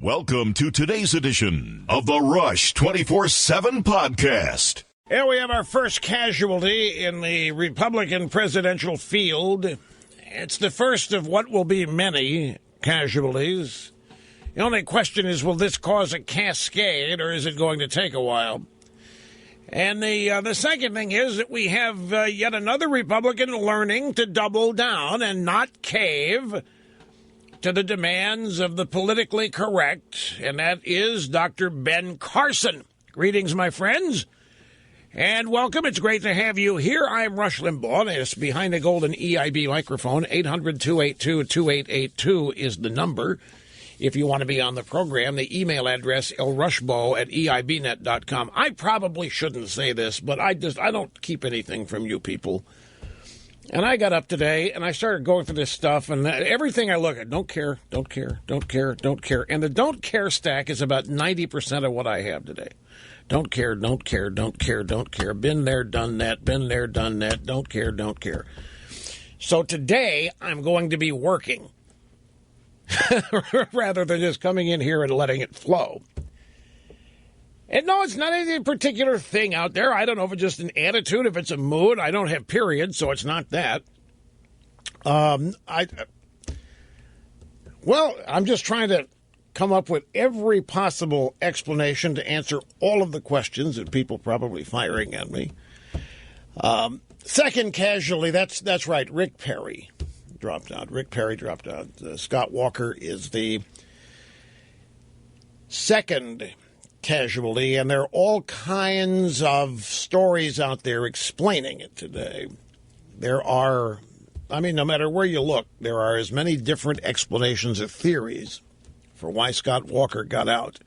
Welcome to today's edition of the Rush 24/7 podcast. Here we have our first casualty in the Republican presidential field. It's the first of what will be many casualties. The only question is, will this cause a cascade, or is it going to take a while? And the second thing is that we have yet another Republican learning to double down and not cave to the demands of the politically correct, and that is Dr. Ben Carson. Greetings, my friends, and welcome. It's great to have you here. I'm Rush Limbaugh, and it's behind the golden EIB microphone. 800-282-2882 is the number. If you want to be on the program, the email address, lrushbo@eibnet.com. I probably shouldn't say this, but I don't keep anything from you people. And I got up today, and I started going through this stuff, and everything I look at, don't care, don't care, don't care, don't care. And the don't care stack is about 90% of what I have today. Don't care, don't care, don't care, don't care. Been there, done that, been there, done that, don't care, don't care. So today, I'm going to be working rather than just coming in here and letting it flow. And no, it's not any particular thing out there. I don't know if it's just an attitude, if it's a mood. I don't have periods, so it's not that. I'm just trying to come up with every possible explanation to answer all of the questions that people probably firing at me. Second casualty, that's right, Rick Perry dropped out. Rick Perry dropped out. Scott Walker is the second casualty, and there are all kinds of stories out there explaining it today. There are, no matter where you look, there are as many different explanations or theories for why Scott Walker got out.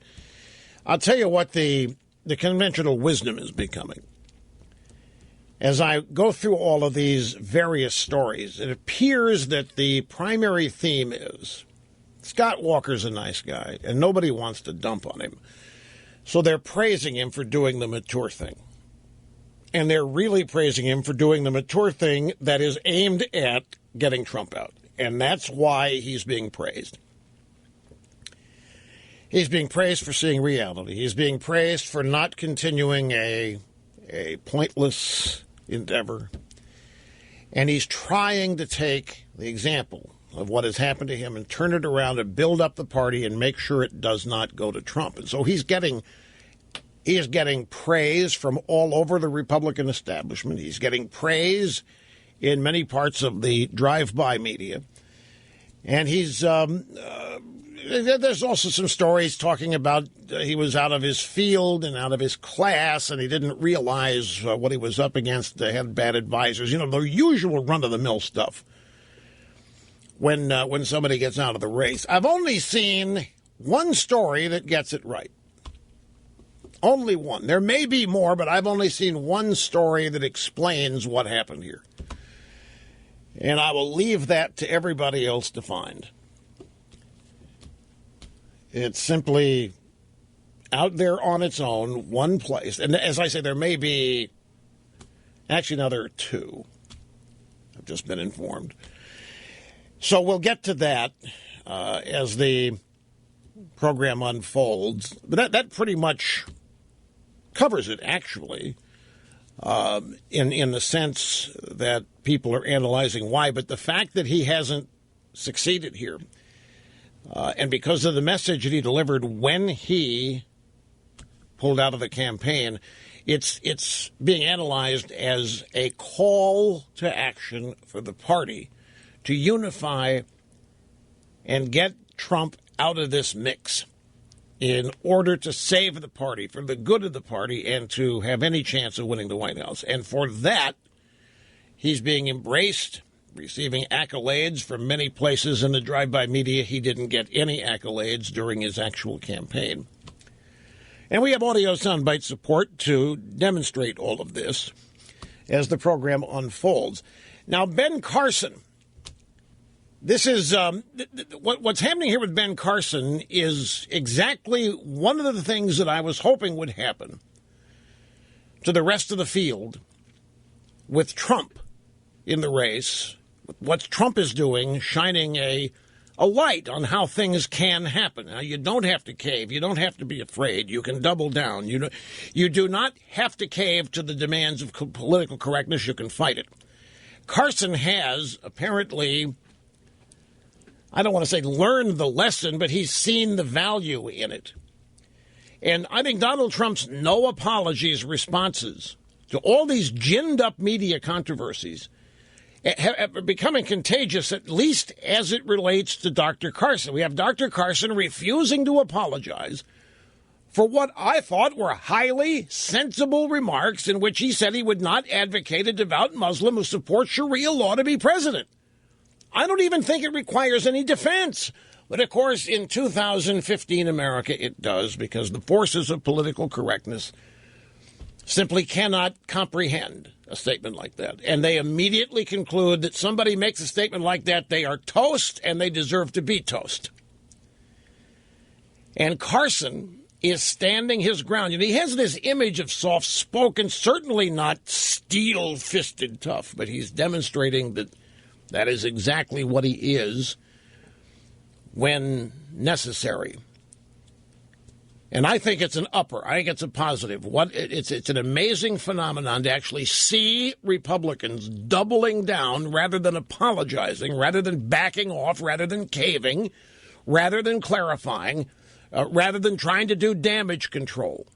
I'll tell you what the conventional wisdom is becoming. As I go through all of these various stories, it appears that the primary theme is Scott Walker's a nice guy, and nobody wants to dump on him. So they're praising him for doing the mature thing. And they're really praising him for doing the mature thing that is aimed at getting Trump out. And that's why he's being praised. He's being praised for seeing reality. He's being praised for not continuing a pointless endeavor. And he's trying to take the example of what has happened to him and turn it around and build up the party and make sure it does not go to Trump. And so he is getting praise from all over the Republican establishment. He's getting praise in many parts of the drive-by media. And he's there's also some stories talking about he was out of his field and out of his class, and he didn't realize what he was up against. They had bad advisors. You know, the usual run-of-the-mill stuff. When somebody gets out of the race. I've only seen one story that gets it right. Only one. There may be more, but I've only seen one story that explains what happened here. And I will leave that to everybody else to find. It's simply out there on its own, one place. And as I say, there may be... Actually, now there are two. I've just been informed. So we'll get to that as the program unfolds. But that pretty much covers it, actually, in the sense that people are analyzing why. But the fact that he hasn't succeeded here, and because of the message that he delivered when he pulled out of the campaign, it's being analyzed as a call to action for the party to unify and get Trump out of this mix in order to save the party, for the good of the party, and to have any chance of winning the White House. And for that, he's being embraced, receiving accolades from many places in the drive-by media. He didn't get any accolades during his actual campaign. And we have audio soundbite support to demonstrate all of this as the program unfolds. Now, Ben Carson. This is what's happening here with Ben Carson is exactly one of the things that I was hoping would happen to the rest of the field with Trump in the race. What Trump is doing, shining a a light on how things can happen. Now, you don't have to cave. You don't have to be afraid. You can double down. You do not have to cave to the demands of political correctness. You can fight it. Carson has apparently, I don't want to say learned the lesson, but he's seen the value in it. And I think Donald Trump's no apologies responses to all these ginned-up media controversies are becoming contagious, at least as it relates to Dr. Carson. We have Dr. Carson refusing to apologize for what I thought were highly sensible remarks in which he said he would not advocate a devout Muslim who supports Sharia law to be president. I don't even think it requires any defense. But, of course, in 2015 America, it does, because the forces of political correctness simply cannot comprehend a statement like that. And they immediately conclude that somebody makes a statement like that, they are toast, and they deserve to be toast. And Carson is standing his ground. And he has this image of soft-spoken, certainly not steel-fisted tough, but he's demonstrating that that is exactly what he is when necessary. And I think it's an upper. I think it's a positive. It's an amazing phenomenon to actually see Republicans doubling down rather than apologizing, rather than backing off, rather than caving, rather than clarifying, rather than trying to do damage control.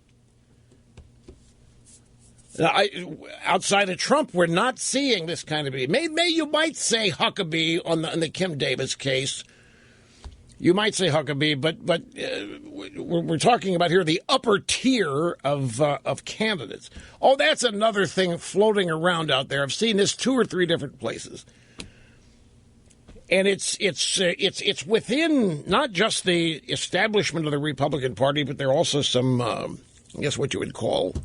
Outside of Trump, we're not seeing this kind of behavior. Maybe you might say Huckabee on the Kim Davis case. You might say Huckabee, but we're talking about here the upper tier of candidates. Oh, that's another thing floating around out there. I've seen this 2 or 3 different places, and it's within not just the establishment of the Republican Party, but there are also some, I guess what you would call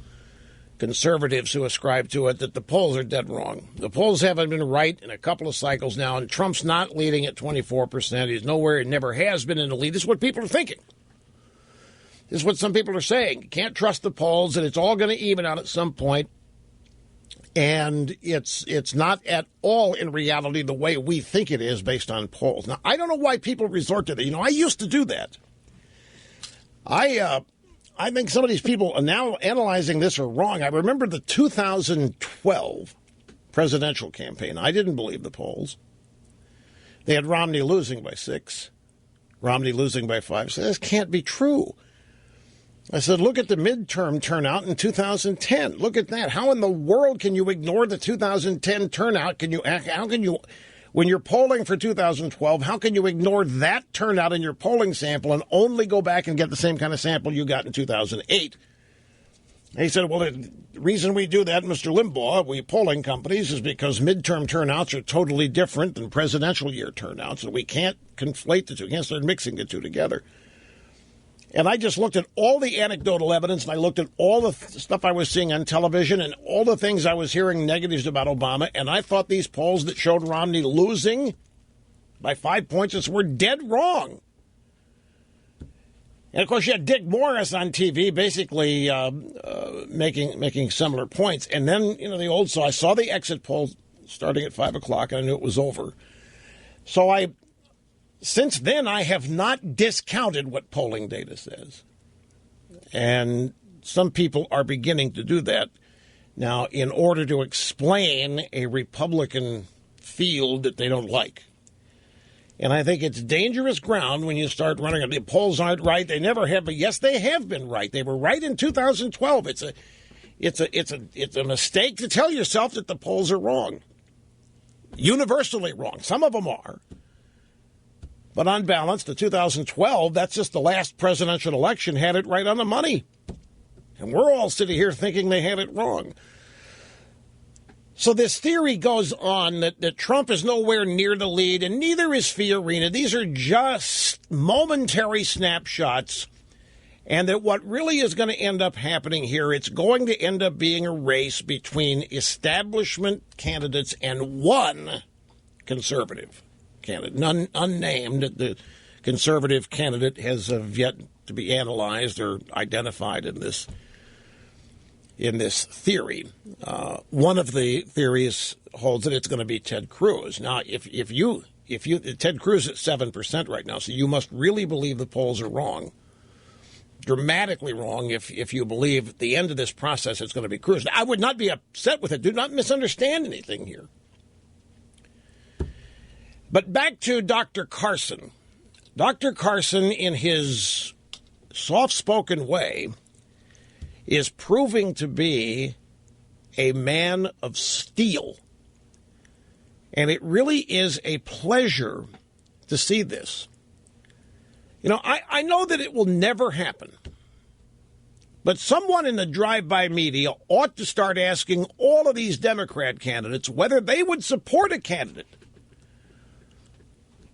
conservatives who ascribe to it, that the polls are dead wrong. The polls haven't been right in a couple of cycles now, and Trump's not leading at 24%. He's nowhere, he never has been in the lead. This is what people are thinking. This is what some people are saying. You can't trust the polls, and it's all going to even out at some point. And it's not at all in reality the way we think it is based on polls. Now, I don't know why people resort to that. I used to do that. I think some of these people are now analyzing this are wrong. I remember the 2012 presidential campaign. I didn't believe the polls. They had Romney losing by 6, Romney losing by 5. So this can't be true. I said, look at the midterm turnout in 2010. Look at that. How in the world can you ignore the 2010 turnout? How can you, when you're polling for 2012, how can you ignore that turnout in your polling sample and only go back and get the same kind of sample you got in 2008? And he said, well, the reason we do that, Mr. Limbaugh, we polling companies, is because midterm turnouts are totally different than presidential year turnouts, and we can't conflate the two. We can't start mixing the two together. And I just looked at all the anecdotal evidence, and I looked at all the stuff I was seeing on television and all the things I was hearing negatives about Obama, and I thought these polls that showed Romney losing by 5 points were dead wrong. And, of course, you had Dick Morris on TV basically making similar points. And then, so I saw the exit poll starting at 5 o'clock, and I knew it was over. So since then, I have not discounted what polling data says. And some people are beginning to do that now in order to explain a Republican field that they don't like. And I think it's dangerous ground when you start running it. The polls aren't right. They never have, but yes, they have been right. They were right in 2012. It's a mistake to tell yourself that the polls are wrong. Universally wrong. Some of them are. But on balance, the 2012, that's just the last presidential election, had it right on the money. And we're all sitting here thinking they had it wrong. So this theory goes on that Trump is nowhere near the lead, and neither is Fiorina. These are just momentary snapshots, and that what really is going to end up happening here, it's going to end up being a race between establishment candidates and one conservative candidate, none unnamed. The conservative candidate has yet to be analyzed or identified in this theory. One of the theories holds that it's going to be Ted Cruz. Now, if you Ted Cruz at 7% right now, so you must really believe the polls are wrong. Dramatically wrong if you believe at the end of this process it's going to be Cruz. I would not be upset with it. Do not misunderstand anything here. But back to Dr. Carson. Dr. Carson, in his soft-spoken way, is proving to be a man of steel. And it really is a pleasure to see this. You know, I know that it will never happen. But someone in the drive-by media ought to start asking all of these Democrat candidates whether they would support a candidate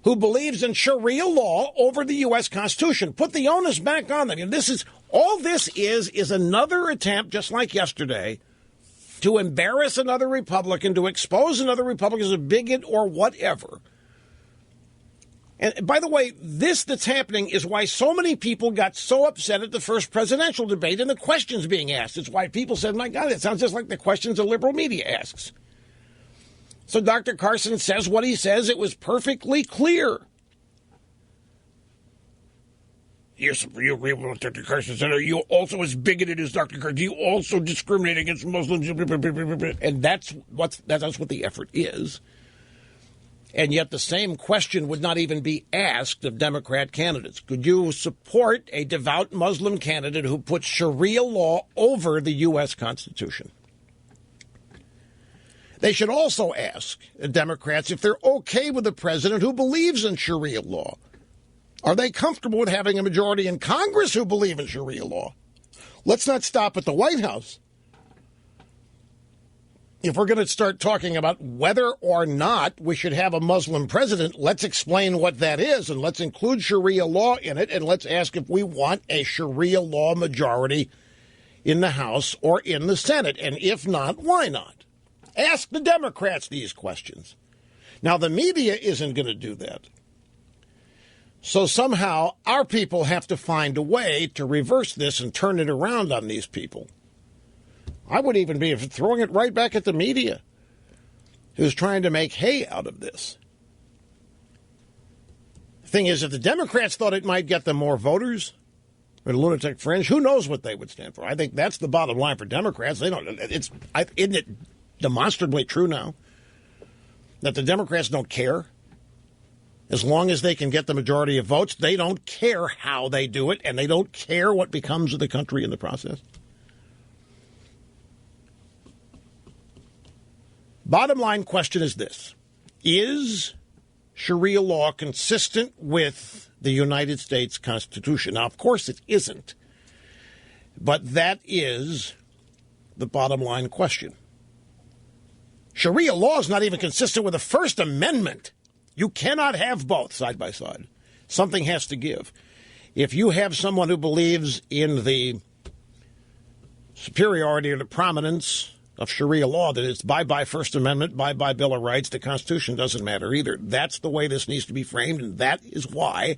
who believes in Sharia law over the U.S. Constitution. Put the onus back on them. You know, this is another attempt, just like yesterday, to embarrass another Republican, to expose another Republican as a bigot or whatever. And by the way, this that's happening is why so many people got so upset at the first presidential debate and the questions being asked. It's why people said, my God, it sounds just like the questions the liberal media asks. So Dr. Carson says what he says. It was perfectly clear. Yes, you agree with what Dr. Carson said? Are you also as bigoted as Dr. Carson? Do you also discriminate against Muslims? And that's what the effort is. And yet the same question would not even be asked of Democrat candidates. Could you support a devout Muslim candidate who puts Sharia law over the U.S. Constitution? They should also ask Democrats if they're okay with a president who believes in Sharia law. Are they comfortable with having a majority in Congress who believe in Sharia law? Let's not stop at the White House. If we're going to start talking about whether or not we should have a Muslim president, let's explain what that is, and let's include Sharia law in it, and let's ask if we want a Sharia law majority in the House or in the Senate. And if not, why not? Ask the Democrats these questions. Now, the media isn't going to do that. So somehow our people have to find a way to reverse this and turn it around on these people. I would even be throwing it right back at the media, who's trying to make hay out of this. The thing is, if the Democrats thought it might get them more voters, or the lunatic fringe, who knows what they would stand for? I think that's the bottom line for Democrats. They don't. Isn't it demonstrably true now that the Democrats don't care? As long as they can get the majority of votes, they don't care how they do it, and they don't care what becomes of the country in the process. Bottom line question is this. Is Sharia law consistent with the United States Constitution? Now, of course it isn't. But that is the bottom line question. Sharia law is not even consistent with the First Amendment. You cannot have both side by side. Something has to give. If you have someone who believes in the superiority or the prominence of Sharia law, that it's bye-bye First Amendment, bye-bye Bill of Rights, the Constitution doesn't matter either. That's the way this needs to be framed, and that is why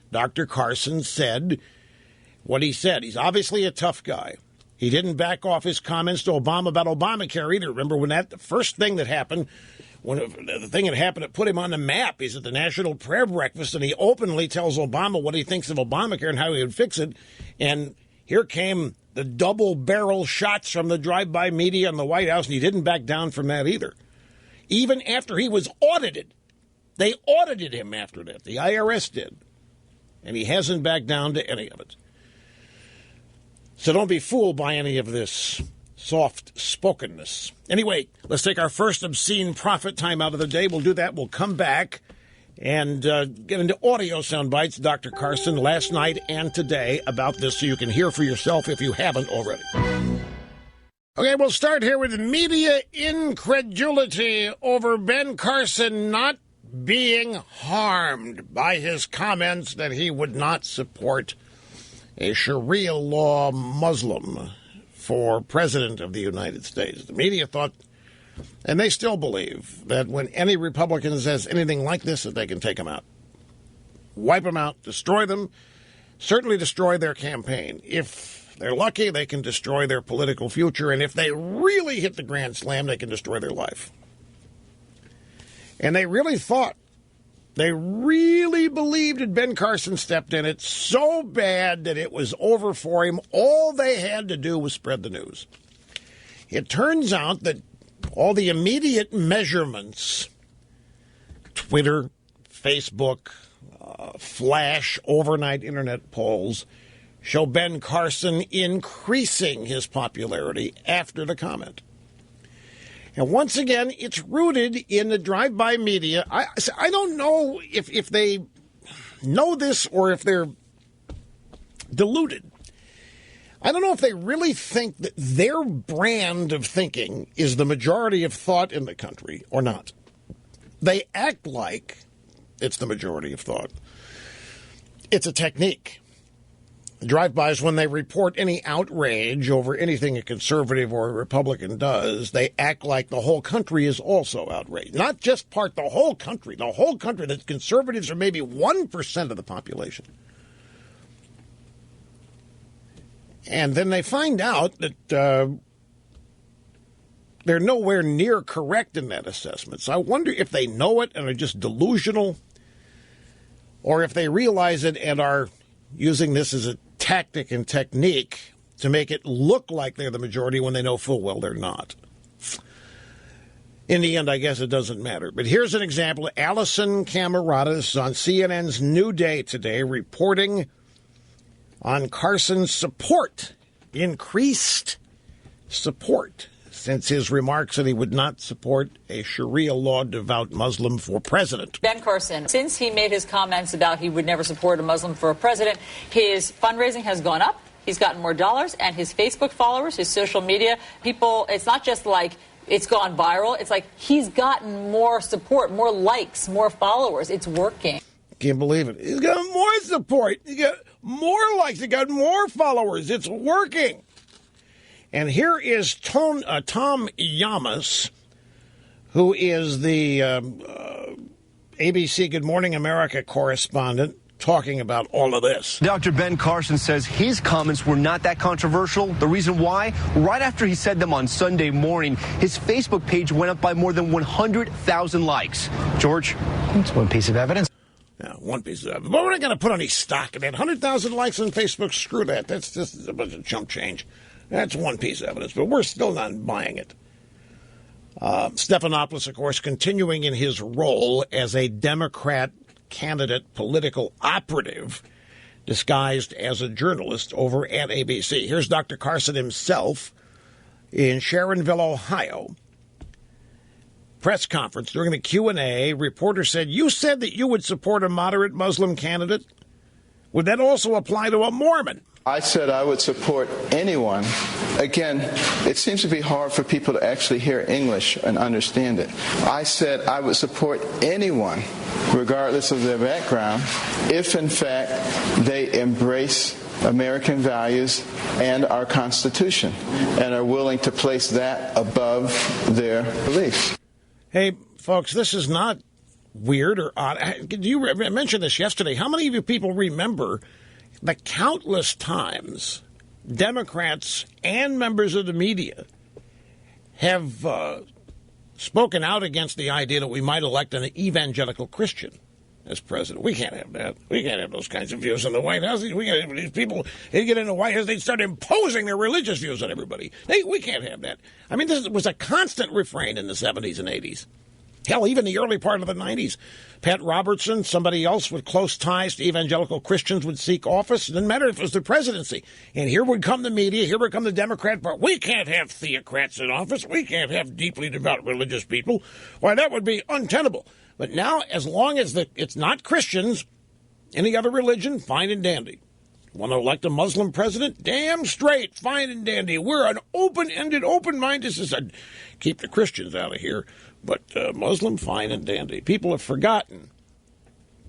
Dr. Carson said what he said. He's obviously a tough guy. He didn't back off his comments to Obama about Obamacare either. Remember when the first thing that happened, when the thing that happened that put him on the map, he's at the National Prayer Breakfast, and he openly tells Obama what he thinks of Obamacare and how he would fix it, and here came the double-barrel shots from the drive-by media in the White House, and he didn't back down from that either. Even after he was audited. They audited him after that. The IRS did. And he hasn't backed down to any of it. So don't be fooled by any of this soft-spokenness. Anyway, let's take our first obscene prophet time out of the day. We'll do that. We'll come back and get into audio sound bites, Dr. Carson, last night and today about this so you can hear for yourself if you haven't already. Okay, we'll start here with media incredulity over Ben Carson not being harmed by his comments that he would not support a Sharia law Muslim for president of the United States. The media thought, and they still believe, that when any Republican says anything like this, that they can take them out. Wipe them out, destroy them, certainly destroy their campaign. If they're lucky, they can destroy their political future, and if they really hit the grand slam, they can destroy their life. And they really thought They really believed that Ben Carson stepped in it so bad that it was over for him. All they had to do was spread the news. It turns out that all the immediate measurements, Twitter, Facebook, flash overnight internet polls, show Ben Carson increasing his popularity after the comment. And once again, it's rooted in the drive-by media. I don't know if they know this or if they're deluded. I don't know if they really think that their brand of thinking is the majority of thought in the country or not. They act like it's the majority of thought. It's a technique. Drive-bys, when they report any outrage over anything a conservative or a Republican does, they act like the whole country is also outraged. Not just the whole country. The whole country. The conservatives are maybe 1% of the population. And then they find out that they're nowhere near correct in that assessment. So I wonder if they know it and are just delusional, or if they realize it and are using this as a tactic and technique to make it look like they're the majority when they know full well they're not. In the end, I guess it doesn't matter. But here's an example. Allison Camaradas on CNN's New Day today reporting on Carson's support, increased support, since his remarks that he would not support a Sharia law devout Muslim for president. Ben Carson, since he made his comments about he would never support a Muslim for a president, his fundraising has gone up. He's gotten more dollars, and his Facebook followers, his social media people, it's not just like it's gone viral. It's like he's gotten more support, more likes, more followers. It's working. Can't believe it. He's got more support. He got more likes. He got more followers. It's working. And here is Tom Yamas, who is the ABC Good Morning America correspondent, talking about all of this. Dr. Ben Carson says his comments were not that controversial. The reason why? Right after he said them on Sunday morning, his Facebook page went up by more than 100,000 likes. George? That's one piece of evidence. Yeah, one piece of evidence. But we're not going to put any stock in that. 100,000 likes on Facebook, screw that. That's just a bunch of chump change. That's one piece of evidence, but we're still not buying it. Stephanopoulos, of course, continuing in his role as a Democrat candidate political operative disguised as a journalist over at ABC. Here's Dr. Carson himself in Sharonville, Ohio. Press conference during the Q&A. Reporter said, "You said that you would support a moderate Muslim candidate. Would that also apply to a Mormon?" I said I would support anyone. Again, it seems to be hard for people to actually hear English and understand it. I said I would support anyone, regardless of their background, if in fact they embrace American values and our Constitution and are willing to place that above their beliefs. Hey, folks, this is not weird or odd. You mentioned this yesterday. How many of you people remember the countless times Democrats and members of the media have spoken out against the idea that we might elect an evangelical Christian as president? We can't have that. We can't have those kinds of views in the White House. We can't have these people, they get in the White House, they start imposing their religious views on everybody. We can't have that. I mean, this was a constant refrain in the 70s and 80s. Hell, even the early part of the 90s. Pat Robertson, somebody else with close ties to evangelical Christians would seek office. It didn't matter if it was the presidency. And here would come the media, here would come the Democrat part. We can't have theocrats in office. We can't have deeply devout religious people. Why, that would be untenable. But now, as long as it's not Christians, any other religion, fine and dandy. Want to elect a Muslim president? Damn straight, fine and dandy. We're an open-ended, open-minded society. Keep the Christians out of here. But Muslim, fine and dandy. People have forgotten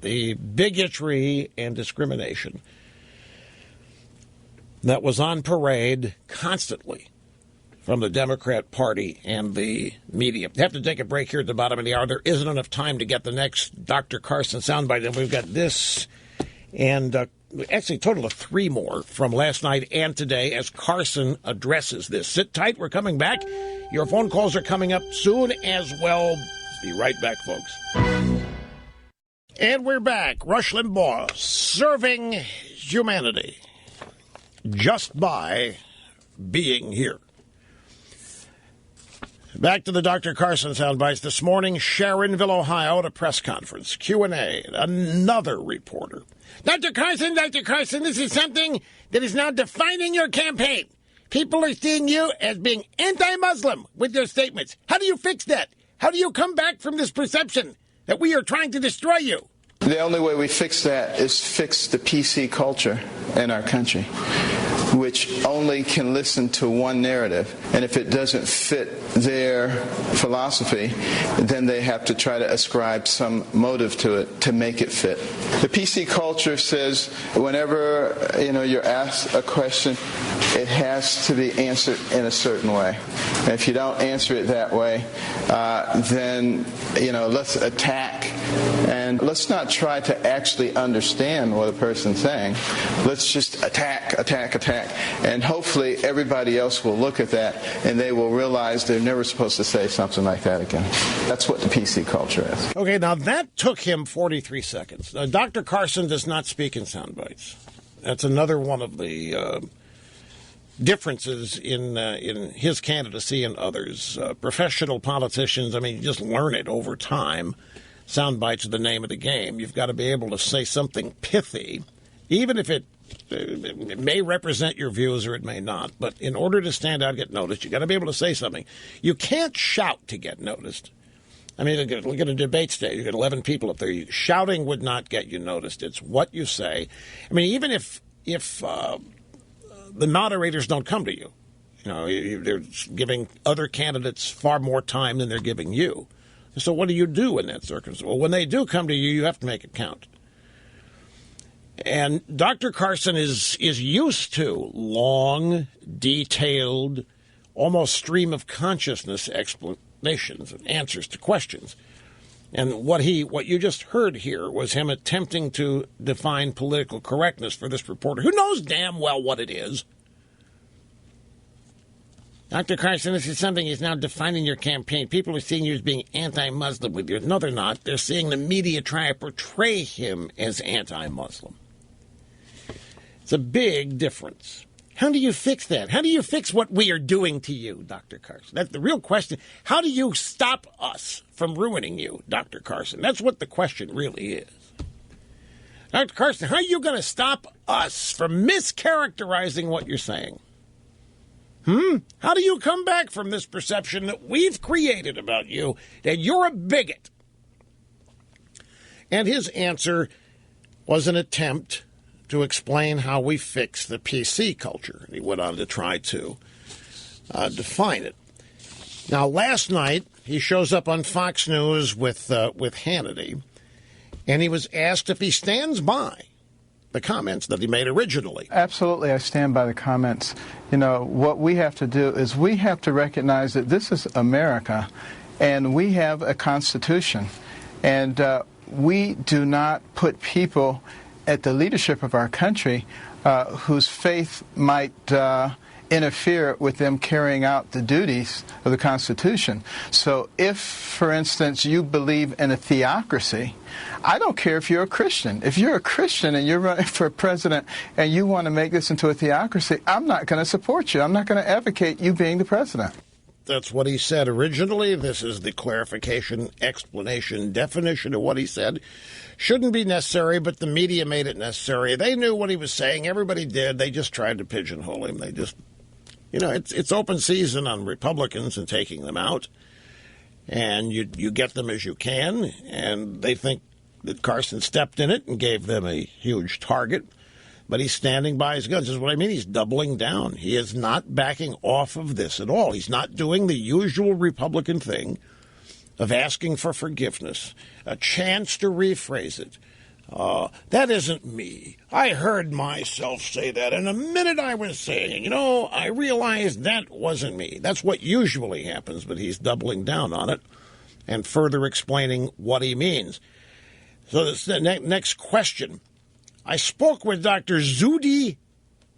the bigotry and discrimination that was on parade constantly from the Democrat Party and the media. I have to take a break here at the bottom of the hour. There isn't enough time to get the next Dr. Carson soundbite. And we've got this and actually a total of 3 more from last night and today as Carson addresses this. Sit tight. We're coming back. Your phone calls are coming up soon as well. Be right back, folks. And we're back. Rush Limbaugh serving humanity just by being here. Back to the Dr. Carson soundbites this morning. Sharonville, Ohio, at a press conference. Q&A. Another reporter. Dr. Carson, this is something that is now defining your campaign. People are seeing you as being anti-Muslim with your statements. How do you fix that? How do you come back from this perception that we are trying to destroy you? The only way we fix that is fix the PC culture in our country, which only can listen to one narrative. And if it doesn't fit their philosophy, then they have to try to ascribe some motive to it to make it fit. The PC culture says whenever you're asked a question, it has to be answered in a certain way. And if you don't answer it that way, then let's attack. And let's not try to actually understand what a person's saying. Let's just attack. And hopefully everybody else will look at that and they will realize they're never supposed to say something like that again. That's what the PC culture is. Okay, now that took him 43 seconds. Now, Dr. Carson does not speak in sound bites. That's another one of the differences in his candidacy and others. Professional politicians, you just learn it over time. Sound bites are the name of the game. You've got to be able to say something pithy, even if it may represent your views or it may not. But in order to stand out and get noticed, you've got to be able to say something. You can't shout to get noticed. Look at a debate stage. You've got 11 people up there. Shouting would not get you noticed. It's what you say. Even if the moderators don't come to you, they're giving other candidates far more time than they're giving you. So what do you do in that circumstance? Well, when they do come to you, you have to make it count. And Dr. Carson is used to long, detailed, almost stream of consciousness explanations and answers to questions. And what you just heard here was him attempting to define political correctness for this reporter, who knows damn well what it is. Dr. Carson, this is something he's now defining your campaign. People are seeing you as being anti-Muslim with you. No, they're not. They're seeing the media try to portray him as anti-Muslim. It's a big difference. How do you fix that? How do you fix what we are doing to you, Dr. Carson? That's the real question. How do you stop us from ruining you, Dr. Carson? That's what the question really is. Dr. Carson, how are you going to stop us from mischaracterizing what you're saying? How do you come back from this perception that we've created about you, that you're a bigot? And his answer was an attempt to explain how we fix the PC culture. He went on to try to define it. Now, last night, he shows up on Fox News with Hannity, and he was asked if he stands by the comments that he made originally. Absolutely, I stand by the comments. What we have to do is we have to recognize that this is America, and we have a Constitution, and we do not put people at the leadership of our country whose faith might interfere with them carrying out the duties of the Constitution. So if, for instance, you believe in a theocracy, I don't care if you're a Christian. If you're a Christian and you're running for president and you want to make this into a theocracy, I'm not going to support you. I'm not going to advocate you being the president. That's what he said originally. This is the clarification, explanation, definition of what he said. Shouldn't be necessary, but the media made it necessary. They knew what he was saying. Everybody did. They just tried to pigeonhole him. They just, it's open season on Republicans and taking them out. And you get them as you can. And they think that Carson stepped in it and gave them a huge target. But he's standing by his guns. This is what I mean. He's doubling down. He is not backing off of this at all. He's not doing the usual Republican thing of asking for forgiveness, a chance to rephrase it. That isn't me. I heard myself say that, and the minute I was saying it, I realized that wasn't me. That's what usually happens, but he's doubling down on it and further explaining what he means. So the next question. I spoke with Dr. Zuhdi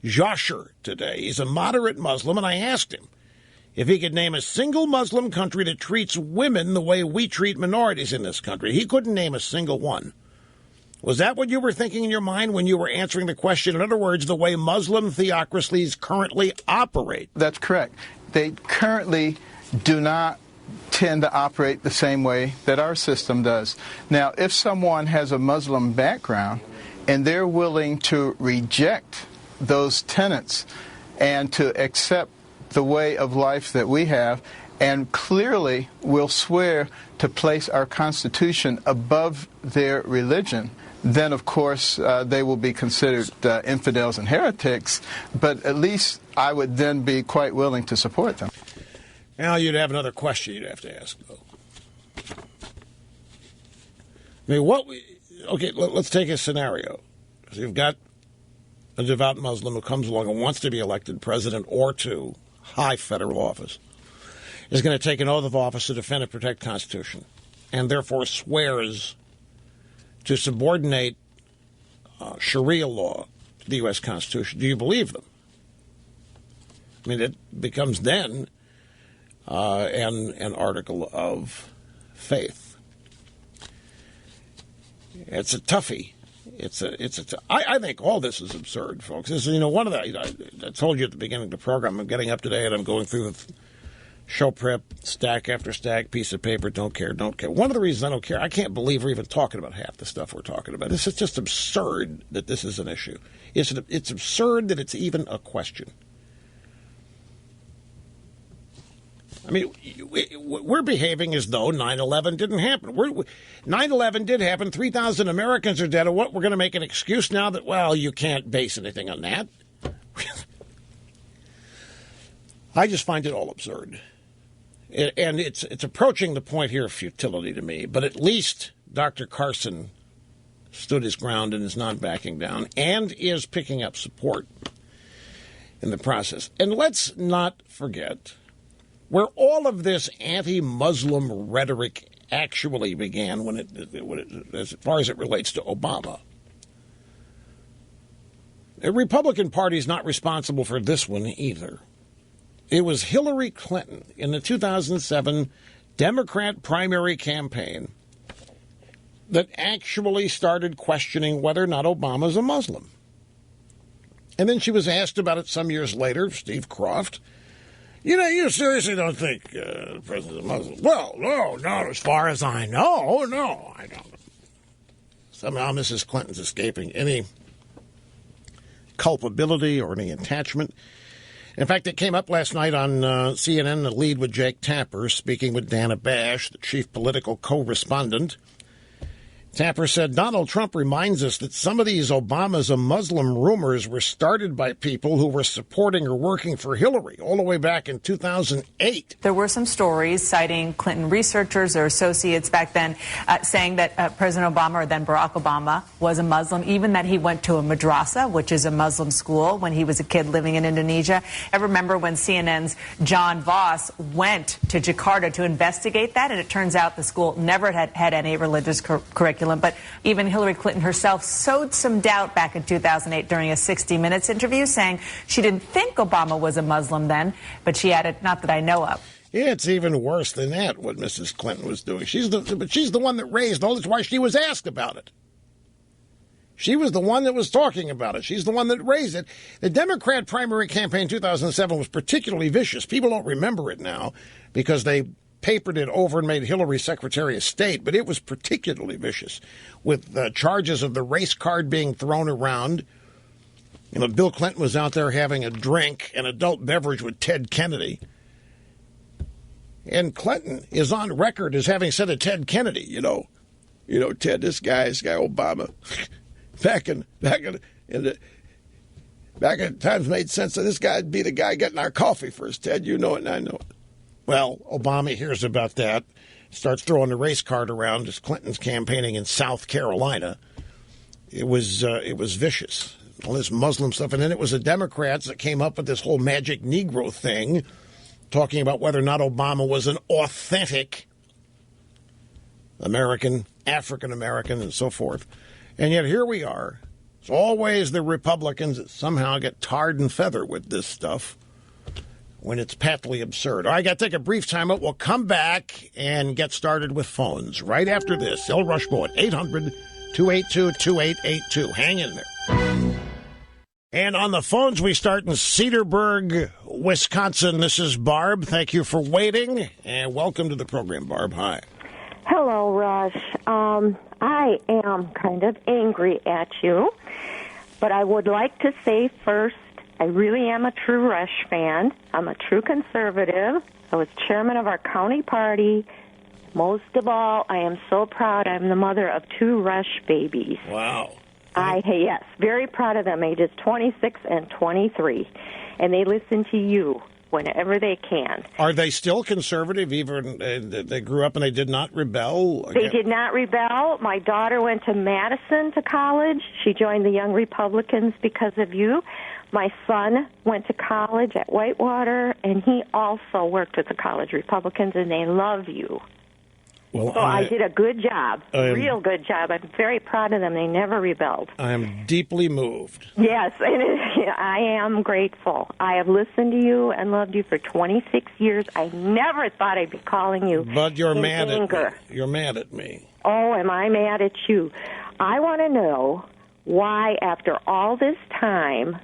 Jasher today. He's a moderate Muslim, and I asked him if he could name a single Muslim country that treats women the way we treat minorities in this country. He couldn't name a single one. Was that what you were thinking in your mind when you were answering the question? In other words, the way Muslim theocracies currently operate. That's correct. They currently do not tend to operate the same way that our system does. Now, if someone has a Muslim background and they're willing to reject those tenets and to accept the way of life that we have, and clearly will swear to place our Constitution above their religion, then, of course, they will be considered infidels and heretics, but at least I would then be quite willing to support them. Now, you'd have another question you'd have to ask, though. I mean, okay, let's take a scenario. So you've got a devout Muslim who comes along and wants to be elected president or to high federal office, is going to take an oath of office to defend and protect the Constitution, and therefore swears to subordinate Sharia law to the U.S. Constitution. Do you believe them? I mean, it becomes then an article of faith. It's a toughie. I think all this is absurd, folks. This is, one of the, I told you at the beginning of the program, I'm getting up today and I'm going through the show prep, stack after stack, piece of paper, don't care. One of the reasons I don't care, I can't believe we're even talking about half the stuff we're talking about. This is just absurd that this is an issue. It's absurd that it's even a question. I mean, we're behaving as though 9/11 didn't happen. 9/11 did happen. 3,000 Americans are dead. What, we're going to make an excuse now that, well, you can't base anything on that? I just find it all absurd. And it's approaching the point here of futility to me. But at least Dr. Carson stood his ground and is not backing down and is picking up support in the process. And let's not forget where all of this anti-Muslim rhetoric actually began when it as far as it relates to Obama. The Republican Party is not responsible for this one either. It was Hillary Clinton in the 2007 Democrat primary campaign that actually started questioning whether or not Obama's a Muslim. And then she was asked about it some years later, Steve Croft. You seriously don't think the president's a Muslim? Well, no, not as far as I know. No, I don't. Somehow Mrs. Clinton's escaping any culpability or any attachment. In fact, it came up last night on CNN, the lead with Jake Tapper, speaking with Dana Bash, the chief political co-respondent. Tapper said, Donald Trump reminds us that some of these Obama's a Muslim rumors were started by people who were supporting or working for Hillary all the way back in 2008. There were some stories citing Clinton researchers or associates back then saying that President Obama, or then Barack Obama, was a Muslim, even that he went to a madrasa, which is a Muslim school, when he was a kid living in Indonesia. I remember when CNN's John Voss went to Jakarta to investigate that, and it turns out the school never had any religious curriculum. But even Hillary Clinton herself sowed some doubt back in 2008 during a 60 Minutes interview, saying she didn't think Obama was a Muslim then, but she added, not that I know of. Yeah, it's even worse than that, what Mrs. Clinton was doing. She's the one that raised all this. Why she was asked about it. She was the one that was talking about it. She's the one that raised it. The Democrat primary campaign in 2007 was particularly vicious. People don't remember it now because they papered it over and made Hillary Secretary of State, but it was particularly vicious with charges of the race card being thrown around. Bill Clinton was out there having a drink, an adult beverage with Ted Kennedy. And Clinton is on record as having said to Ted Kennedy, Ted, this guy Obama, back in times made sense that this guy'd be the guy getting our coffee first, Ted. You know it and I know it. Well, Obama hears about that, starts throwing the race card around as Clinton's campaigning in South Carolina. It was vicious, all this Muslim stuff. And then it was the Democrats that came up with this whole magic Negro thing, talking about whether or not Obama was an authentic American, African-American, and so forth. And yet here we are. It's always the Republicans that somehow get tarred and feathered with this stuff when it's patently absurd. All right, I got to take a brief time out. We'll come back and get started with phones right after this. El Rushmore at 282-2882. Hang in there. And on the phones, we start in Cedarburg, Wisconsin. This is Barb. Thank you for waiting, and welcome to the program, Barb. Hi. Hello, Rush. I am kind of angry at you, but I would like to say first, I really am a true Rush fan. I'm a true conservative. I was chairman of our county party. Most of all, I am so proud I'm the mother of 2 Rush babies. Wow. Yes, very proud of them, ages 26 and 23. And they listen to you whenever they can. Are they still conservative, even they grew up and they did not rebel? They did not rebel. My daughter went to Madison to college. She joined the Young Republicans because of you. My son went to college at Whitewater, and he also worked with the college Republicans, and they love you. Well, so I did a good job, real good job. I'm very proud of them. They never rebelled. I am deeply moved. Yes, and I am grateful. I have listened to you and loved you for 26 years. I never thought I'd be calling you. But you're in mad anger. at me. You're mad at me. Oh, am I mad at you? I want to know why, after all this time,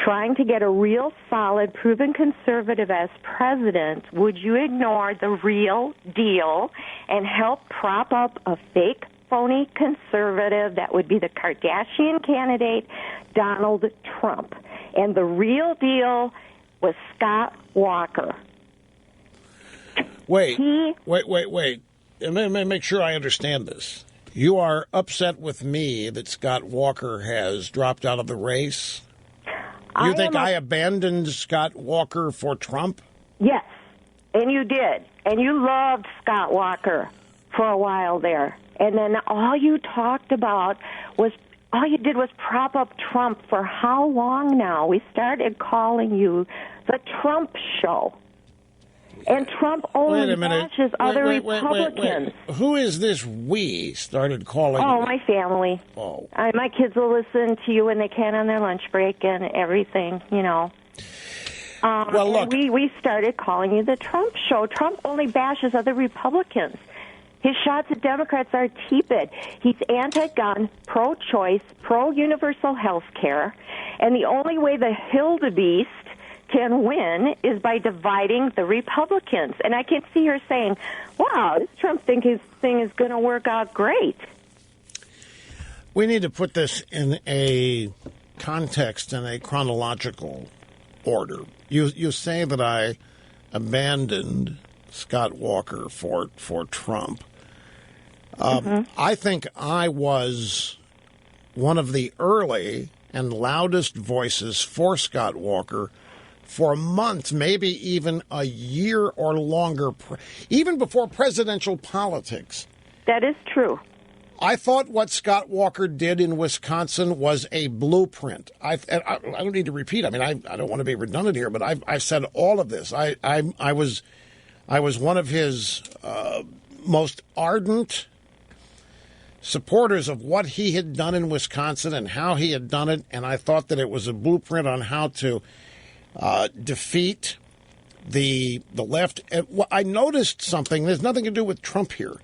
trying to get a real solid, proven conservative as president, would you ignore the real deal and help prop up a fake, phony conservative that would be the Kardashian candidate, Donald Trump? And the real deal was Scott Walker. Wait. Let me make sure I understand this. You are upset with me that Scott Walker has dropped out of the race? You think I abandoned Scott Walker for Trump? Yes, and you did. And you loved Scott Walker for a while there. And then all you did was prop up Trump for how long now? We started calling you the Trump Show. And Trump only bashes other Republicans. Who is this we started calling? Oh, my family. Oh. My kids will listen to you when they can on their lunch break and everything, you know. Well, look. We started calling you the Trump Show. Trump only bashes other Republicans. His shots at Democrats are tepid. He's anti-gun, pro-choice, pro-universal health care. And the only way the wildebeest can win is by dividing the Republicans. And I can see her saying, wow, this Trump thing is going to work out great. We need to put this in a context and a chronological order. You say that I abandoned Scott Walker for Trump. I think I was one of the early and loudest voices for Scott Walker for months, maybe even a year or longer, even before presidential politics. That is true. I thought what Scott Walker did in Wisconsin was a blueprint. I don't need to repeat. I mean, I don't want to be redundant here, but I've said all of this. I was one of his most ardent supporters of what he had done in Wisconsin and how he had done it, and I thought that it was a blueprint on how to defeat the left. I noticed something. There's nothing to do with Trump here.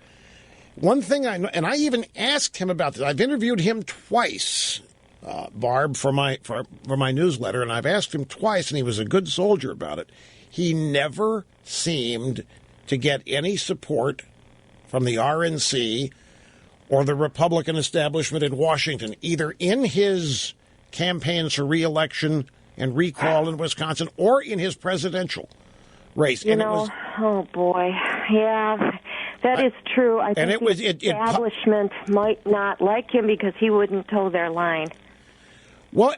One thing I know, and I even asked him about this. I've interviewed him twice, Barb, for my newsletter, and I've asked him twice, and he was a good soldier about it. He never seemed to get any support from the RNC or the Republican establishment in Washington, either in his campaigns for re-election and recall in Wisconsin or in his presidential race. Oh, boy. Yeah, that is true. I think the establishment might not like him because he wouldn't toe their line. Well,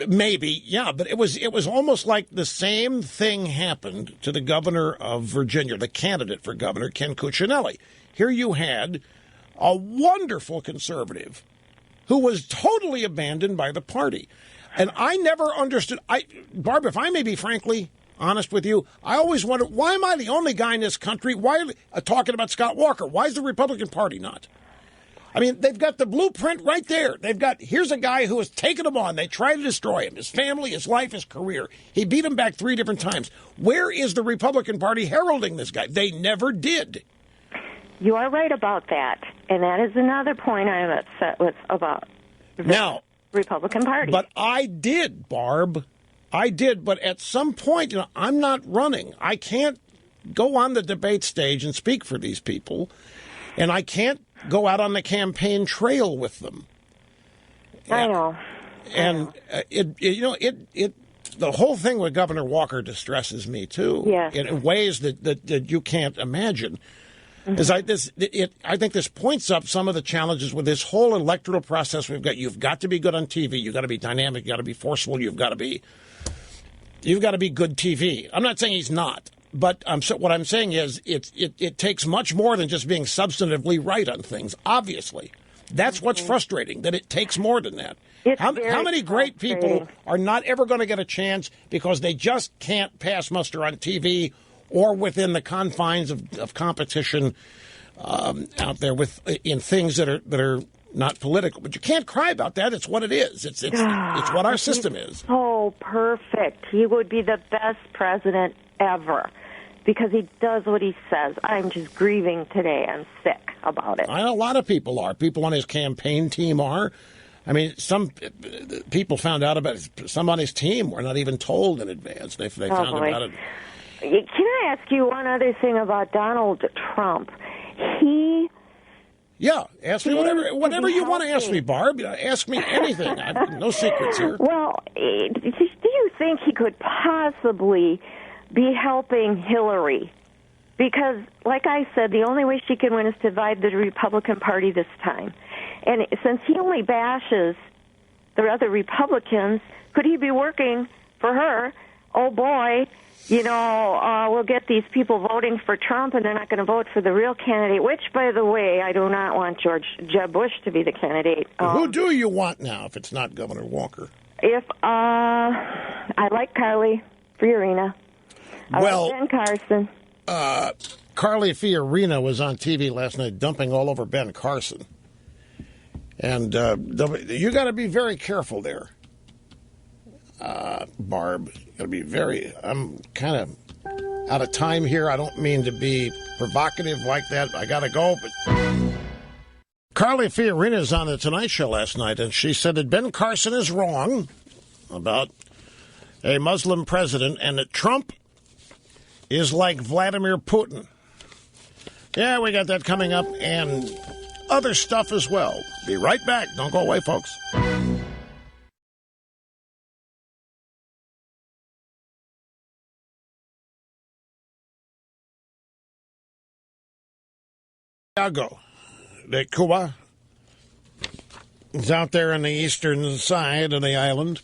maybe, yeah, but it was almost like the same thing happened to the governor of Virginia, the candidate for governor, Ken Cuccinelli. Here you had a wonderful conservative who was totally abandoned by the party. And I never understood. Barb, if I may be frankly honest with you, I always wondered, why am I the only guy in this country talking about Scott Walker? Why is the Republican Party not? I mean, they've got the blueprint right there. Here's a guy who has taken them on. They tried to destroy him, his family, his life, his career. He beat him back 3 different times. Where is the Republican Party heralding this guy? They never did. You are right about that. And that is another point I am upset with about the Republican Party. But I did, Barb. I did. But at some point, I'm not running. I can't go on the debate stage and speak for these people. And I can't go out on the campaign trail with them. I know. And the whole thing with Governor Walker distresses me too. Yeah. In ways that you can't imagine. As I think this points up some of the challenges with this whole electoral process we've got. You've got to be good on TV. You've got to be dynamic. You've got to be forceful. You've got to be good TV. I'm not saying he's not, but what I'm saying is it takes much more than just being substantively right on things. Obviously, that's what's frustrating. That it takes more than that. How many great people are not ever going to get a chance because they just can't pass muster on TV or within the confines of competition out there in things that are not political? But you can't cry about that. It's what it is. It's what our system is. So perfect. He would be the best president ever because he does what he says. I'm just grieving today. I'm sick about it. I know a lot of people are. People on his campaign team are. I mean, some people found out about some on his team were not even told in advance. They found about it. Can I ask you one other thing about Donald Trump? Ask me whatever you want to ask me, Barb. Ask me anything. No secrets here. Well, do you think he could possibly be helping Hillary? Because, like I said, the only way she can win is to divide the Republican Party this time. And since he only bashes the other Republicans, could he be working for her? Oh, boy, we'll get these people voting for Trump, and they're not going to vote for the real candidate, which, by the way, I do not want Jeb Bush to be the candidate. Who do you want now if it's not Governor Walker? I like Carly Fiorina. I like Ben Carson. Carly Fiorina was on TV last night dumping all over Ben Carson. And you got to be very careful there, Barb. You got to be I'm kind of out of time here. I don't mean to be provocative like that. I got to go. But Carly Fiorina is on the Tonight Show last night, and she said that Ben Carson is wrong about a Muslim president and that Trump is like Vladimir Putin. Yeah, we got that coming up and other stuff as well. Be right back. Don't go away, folks. Santiago de Cuba is out there on the eastern side of the island.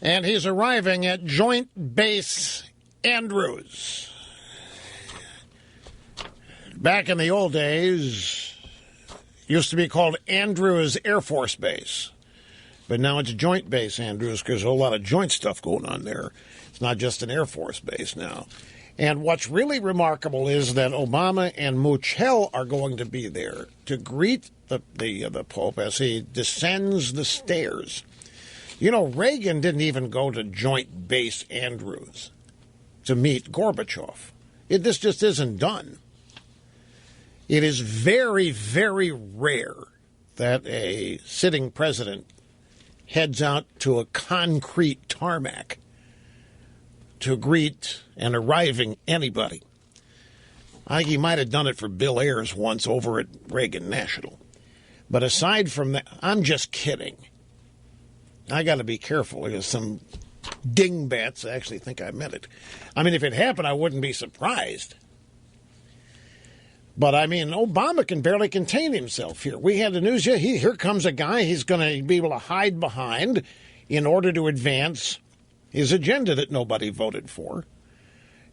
And he's arriving at Joint Base Andrews. Back in the old days, it used to be called Andrews Air Force Base. But now it's Joint Base Andrews because there's a whole lot of joint stuff going on there. It's not just an Air Force base now. And what's really remarkable is that Obama and Muchel are going to be there to greet the Pope as he descends the stairs. Reagan didn't even go to Joint Base Andrews to meet Gorbachev. This just isn't done. It is very, very rare that a sitting president heads out to a concrete tarmac to greet an arriving anybody. I think he might have done it for Bill Ayers once over at Reagan National. But aside from that, I'm just kidding. I got to be careful because some dingbats actually think I meant it. I mean, if it happened, I wouldn't be surprised. But, I mean, Obama can barely contain himself here. We had the news, here comes a guy he's going to be able to hide behind in order to advance his agenda that nobody voted for.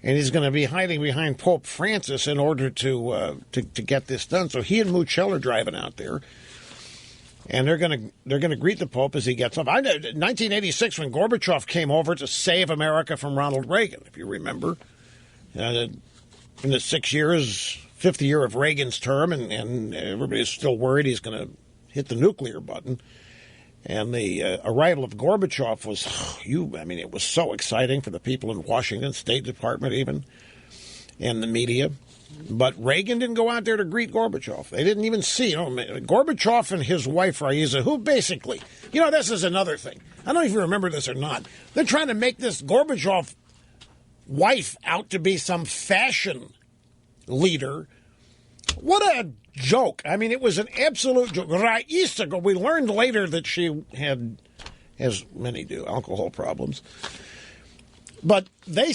And he's going to be hiding behind Pope Francis in order to get this done. So he and Muchel are driving out there. And they're going to greet the Pope as he gets up. 1986, when Gorbachev came over to save America from Ronald Reagan, if you remember, in the 6 years, fifth year of Reagan's term, and everybody's still worried he's going to hit the nuclear button. And the arrival of Gorbachev was, it was so exciting for the people in Washington, State Department even, and the media. But Reagan didn't go out there to greet Gorbachev. They didn't even see. Gorbachev and his wife, Raisa, who basically, this is another thing. I don't know if you remember this or not. They're trying to make this Gorbachev wife out to be some fashion leader. What a joke. I mean, it was an absolute joke. Raisa, we learned later that she had, as many do, alcohol problems. But they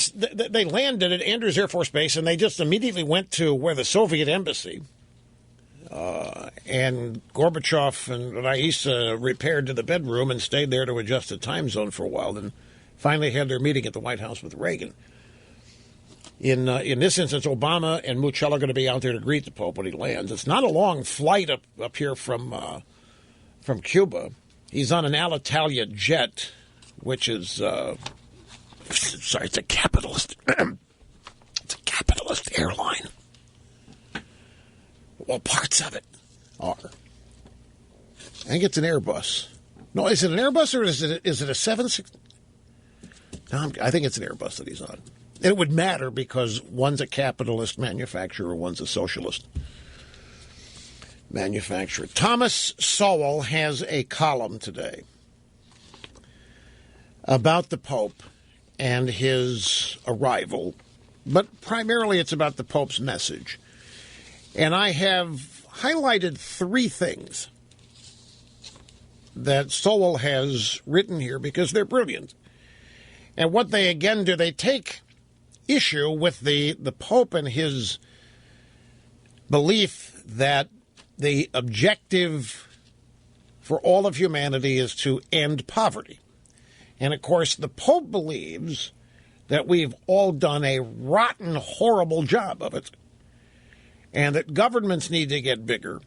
landed at Andrews Air Force Base, and they just immediately went to where the Soviet embassy. And Gorbachev and Raisa repaired to the bedroom and stayed there to adjust the time zone for a while, and finally had their meeting at the White House with Reagan. In this instance, Obama and Mucciella are going to be out there to greet the Pope when he lands. It's not a long flight up here from Cuba. He's on an Alitalia jet, which is... Sorry, it's a capitalist. It's a capitalist airline. Well, parts of it are. I think it's an Airbus. No, is it an Airbus or is it a 76? No, I think it's an Airbus that he's on. It would matter because one's a capitalist manufacturer, one's a socialist manufacturer. Thomas Sowell has a column today about the Pope and his arrival, but primarily it's about the Pope's message. And I have highlighted three things that Sowell has written here because they're brilliant. And what they again do, they take issue with the Pope and his belief that the objective for all of humanity is to end poverty. And, of course, the Pope believes that we've all done a rotten, horrible job of it, and that governments need to get bigger,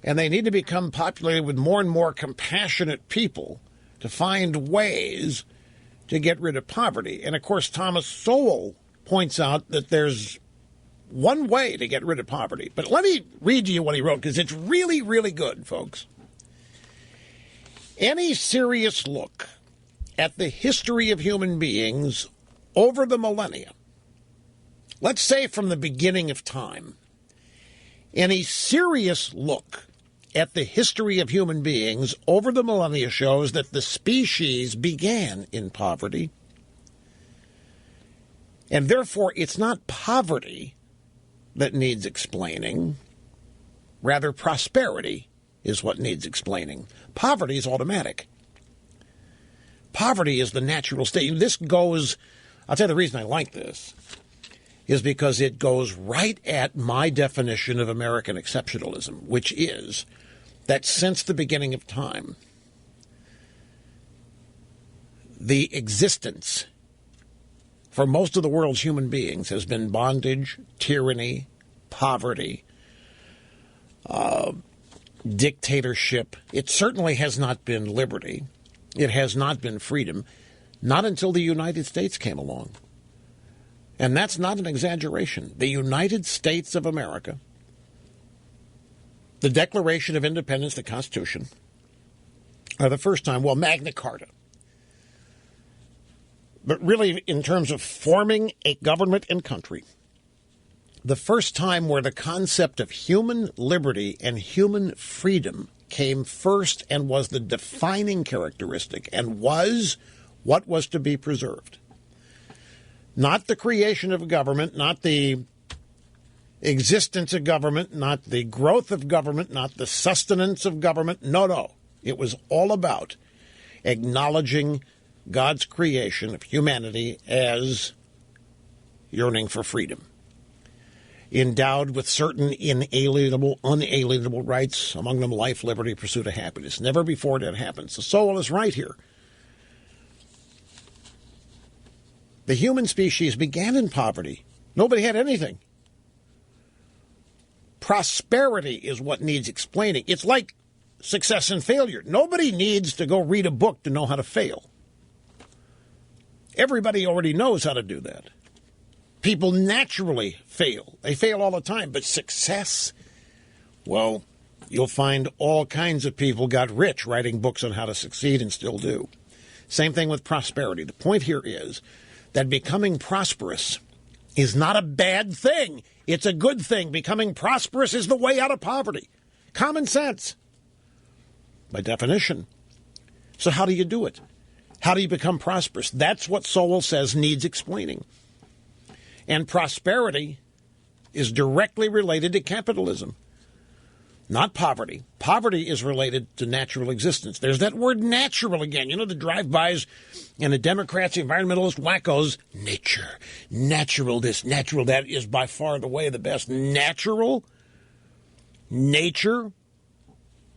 and they need to become populated with more and more compassionate people to find ways to get rid of poverty. And, of course, Thomas Sowell points out that there's one way to get rid of poverty. But let me read to you what he wrote, because it's really, really good, folks. Any serious look at the history of human beings over the millennia, let's say from the beginning of time, any serious look at the history of human beings over the millennia shows that the species began in poverty, and therefore it's not poverty that needs explaining. Rather, prosperity is what needs explaining. Poverty is automatic. Poverty is the natural state. This goes, I'll tell you the reason I like this, is because it goes right at my definition of American exceptionalism, which is that since the beginning of time, the existence for most of the world's human beings has been bondage, tyranny, poverty, dictatorship. It certainly has not been liberty. It has not been freedom, not until the United States came along. And that's not an exaggeration. The United States of America, the Declaration of Independence, the Constitution, are the first time, well, Magna Carta. But really, in terms of forming a government and country, the first time where the concept of human liberty and human freedom came first and was the defining characteristic and was what was to be preserved. Not the creation of government, not the existence of government, not the growth of government, not the sustenance of government. No. It was all about acknowledging God's creation of humanity as yearning for freedom, endowed with certain inalienable, unalienable rights, among them life, liberty, pursuit of happiness. Never before did it happen. So Sowell is right here. The human species began in poverty. Nobody had anything. Prosperity is what needs explaining. It's like success and failure. Nobody needs to go read a book to know how to fail. Everybody already knows how to do that. People naturally fail. They fail all the time. But success, well, you'll find all kinds of people got rich writing books on how to succeed and still do. Same thing with prosperity. The point here is that becoming prosperous is not a bad thing. It's a good thing. Becoming prosperous is the way out of poverty. Common sense, by definition. So how do you do it? How do you become prosperous? That's what Sowell says needs explaining. And prosperity is directly related to capitalism, not poverty. Poverty is related to natural existence. There's that word natural again. You know, the drive-bys and the Democrats, the environmentalist wackos, nature, natural this, natural that is by far the way the best. Natural, nature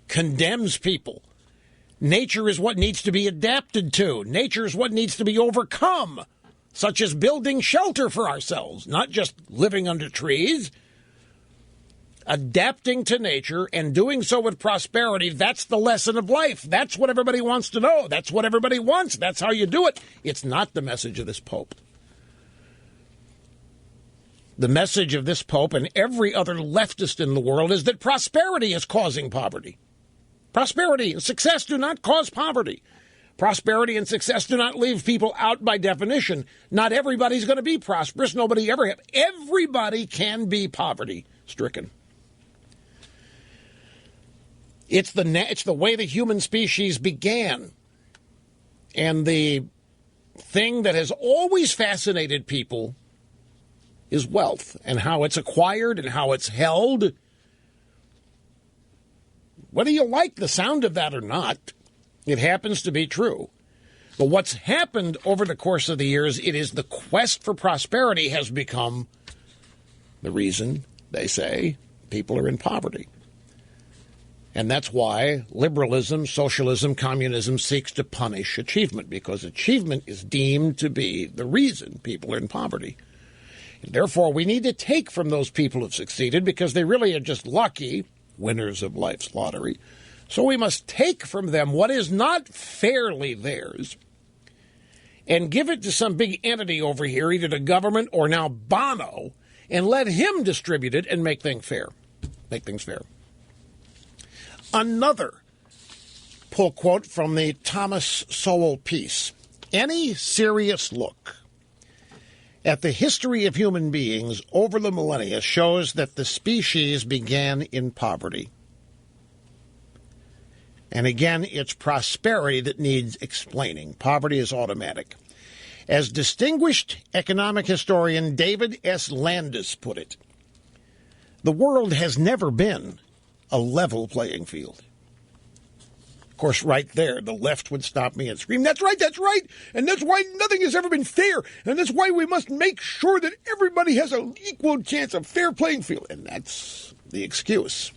condemns people. Nature is what needs to be adapted to. Nature is what needs to be overcome, such as building shelter for ourselves, not just living under trees. Adapting to nature and doing so with prosperity, that's the lesson of life. That's what everybody wants to know. That's what everybody wants. That's how you do it. It's not the message of this Pope. The message of this Pope and every other leftist in the world is that prosperity is causing poverty. Prosperity and success do not cause poverty. Prosperity and success do not leave people out by definition. Not everybody's going to be prosperous. Nobody ever have. Everybody can be poverty-stricken. It's the way the human species began. And the thing that has always fascinated people is wealth and how it's acquired and how it's held. Whether you like the sound of that or not, it happens to be true. But what's happened over the course of the years, it is the quest for prosperity has become the reason, they say, people are in poverty. And that's why liberalism, socialism, communism seeks to punish achievement, because achievement is deemed to be the reason people are in poverty. And therefore, we need to take from those people who've succeeded, because they really are just lucky winners of life's lottery. So we must take from them what is not fairly theirs and give it to some big entity over here, either the government or now Bono, and let him distribute it and make things fair. Make things fair. Another pull quote from the Thomas Sowell piece. Any serious look at the history of human beings over the millennia shows that the species began in poverty. And again, it's prosperity that needs explaining. Poverty is automatic. As distinguished economic historian David S. Landis put it, the world has never been a level playing field. Of course, right there, the left would stop me and scream, that's right, and that's why nothing has ever been fair, and that's why we must make sure that everybody has an equal chance of fair playing field. And that's the excuse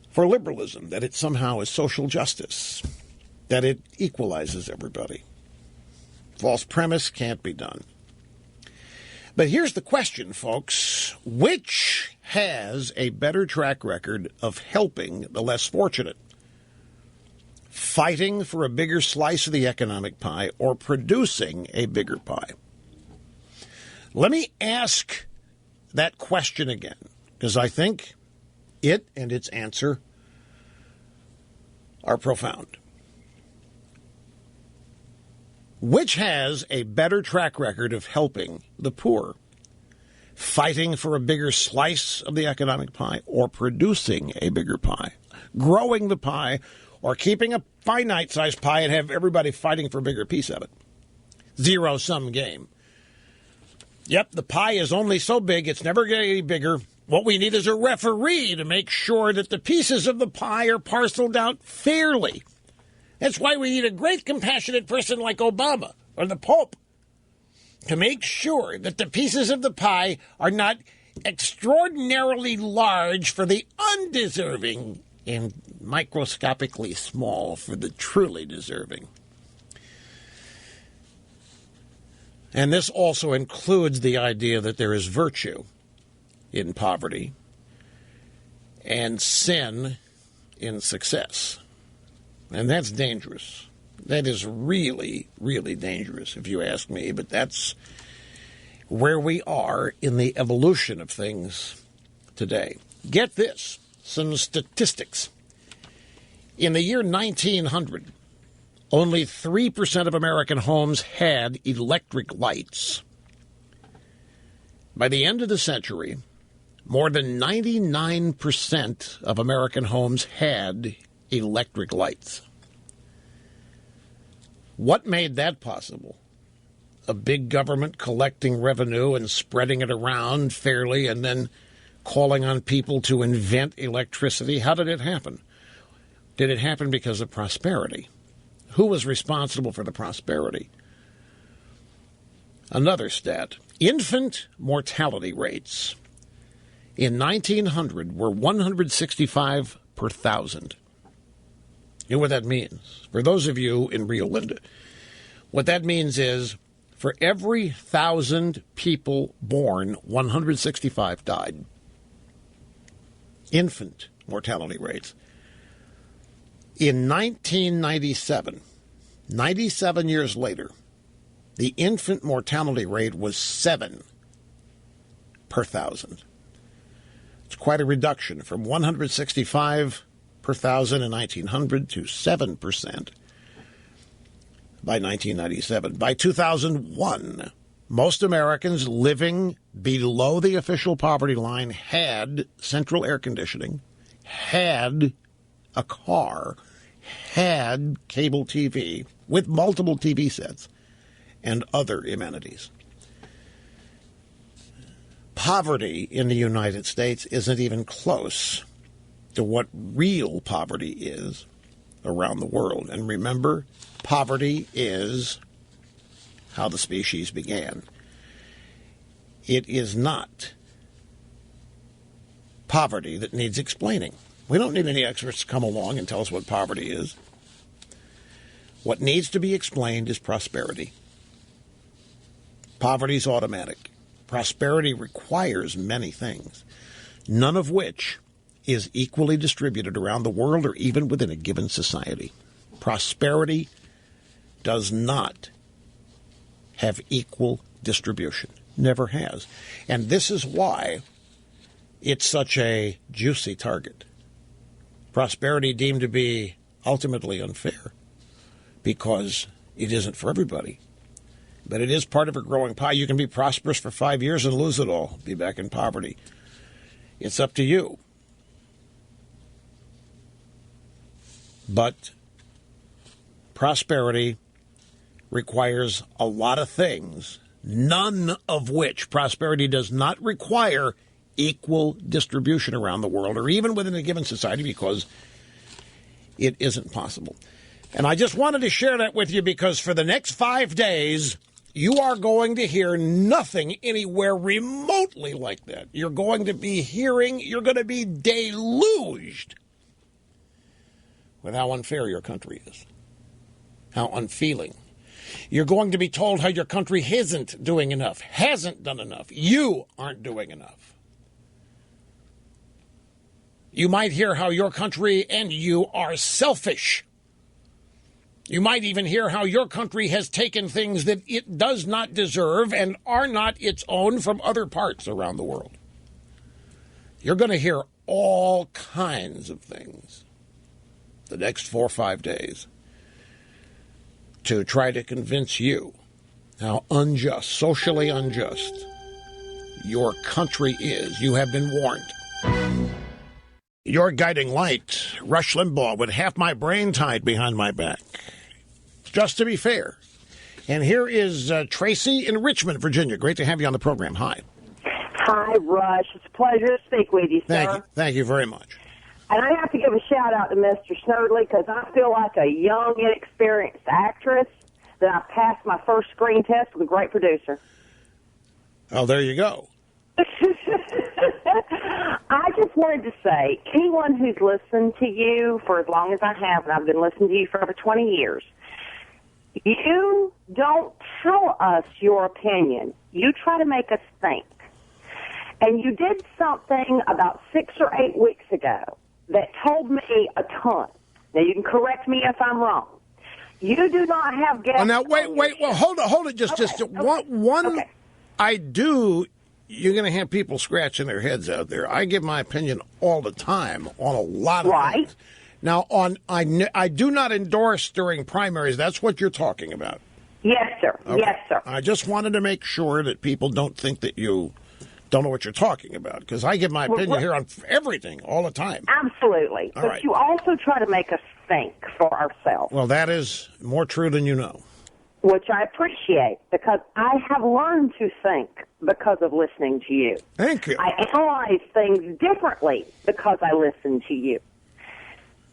for liberalism, that it somehow is social justice, that it equalizes everybody. False premise, can't be done. But here's the question, folks. Which has a better track record of helping the less fortunate? Fighting for a bigger slice of the economic pie or producing a bigger pie? Let me ask that question again, because I think it and its answer are profound. Which has a better track record of helping the poor? Fighting for a bigger slice of the economic pie or producing a bigger pie? Growing the pie or keeping a finite-sized pie and have everybody fighting for a bigger piece of it? Zero-sum game. Yep, the pie is only so big, it's never going to get any bigger. What we need is a referee to make sure that the pieces of the pie are parceled out fairly. That's why we need a great, compassionate person like Obama or the Pope to make sure that the pieces of the pie are not extraordinarily large for the undeserving and microscopically small for the truly deserving. And this also includes the idea that there is virtue in poverty and sin in success. And that's dangerous. That is really, really dangerous, if you ask me. But that's where we are in the evolution of things today. Get this, some statistics. In the year 1900, only 3% of American homes had electric lights. by the end of the century, more than 99% of American homes had electric lights. What made that possible? A big government collecting revenue and spreading it around fairly and then calling on people to invent electricity? How did it happen? Did it happen because of prosperity? Who was responsible for the prosperity? Another stat. Infant mortality rates in 1900 were 165 per thousand. You know what that means? For those of you in Rio Linda, what that means is for every 1,000 people born, 165 died. Infant mortality rates. In 1997, 97 years later, the infant mortality rate was 7 per 1,000. It's quite a reduction from 165 per 1,000 in 1900 to 7% by 1997. By 2001, most Americans living below the official poverty line had central air conditioning, had a car, had cable TV with multiple TV sets, and other amenities. Poverty in the United States isn't even close to what real poverty is around the world. And remember, poverty is how the species began. It is not poverty that needs explaining. We don't need any experts to come along and tell us what poverty is. What needs to be explained is prosperity. Poverty is automatic. Prosperity requires many things, none of which is equally distributed around the world or even within a given society. Prosperity does not have equal distribution. Never has. And this is why it's such a juicy target. Prosperity deemed to be ultimately unfair because it isn't for everybody. But it is part of a growing pie. You can be prosperous for 5 years and lose it all, be back in poverty. It's up to you. But prosperity requires a lot of things, none of which prosperity does not require equal distribution around the world or even within a given society because it isn't possible. And I just wanted to share that with you because for the next 5 days, you are going to hear nothing anywhere remotely like that. You're going to be deluged with how unfair your country is, how unfeeling. You're going to be told how your country isn't doing enough, hasn't done enough. You aren't doing enough. You might hear how your country and you are selfish. You might even hear how your country has taken things that it does not deserve and are not its own from other parts around the world. You're going to hear all kinds of things the next 4 or 5 days to try to convince you how unjust, socially unjust, your country is. You have been warned. Your guiding light, Rush Limbaugh, with half my brain tied behind my back. Just to be fair. And here is Tracy in Richmond, Virginia. Great to have you on the program. Hi. Hi, Rush. It's a pleasure to speak with you, sir. Thank you very much. And I have to give a shout-out to Mr. Snerdley because I feel like a young, inexperienced actress that I passed my first screen test with a great producer. Oh, there you go. I just wanted to say, anyone who's listened to you for as long as I have, and I've been listening to you for over 20 years, you don't tell us your opinion. You try to make us think. And you did something about 6 or 8 weeks ago that told me a ton. Now, you can correct me if I'm wrong. You do not have guests. Oh, now, wait. Well, hold it. Just one. Okay. I do. You're going to have people scratching their heads out there. I give my opinion all the time on a lot of things. Now, I do not endorse during primaries. That's what you're talking about. Yes, sir. Okay. Yes, sir. I just wanted to make sure that people don't think that you don't know what you're talking about, because I give my opinion here on everything all the time. Absolutely. All but right. you also try to make us think for ourselves. Well, that is more true than you know. Which I appreciate, because I have learned to think because of listening to you. Thank you. I analyze things differently because I listen to you.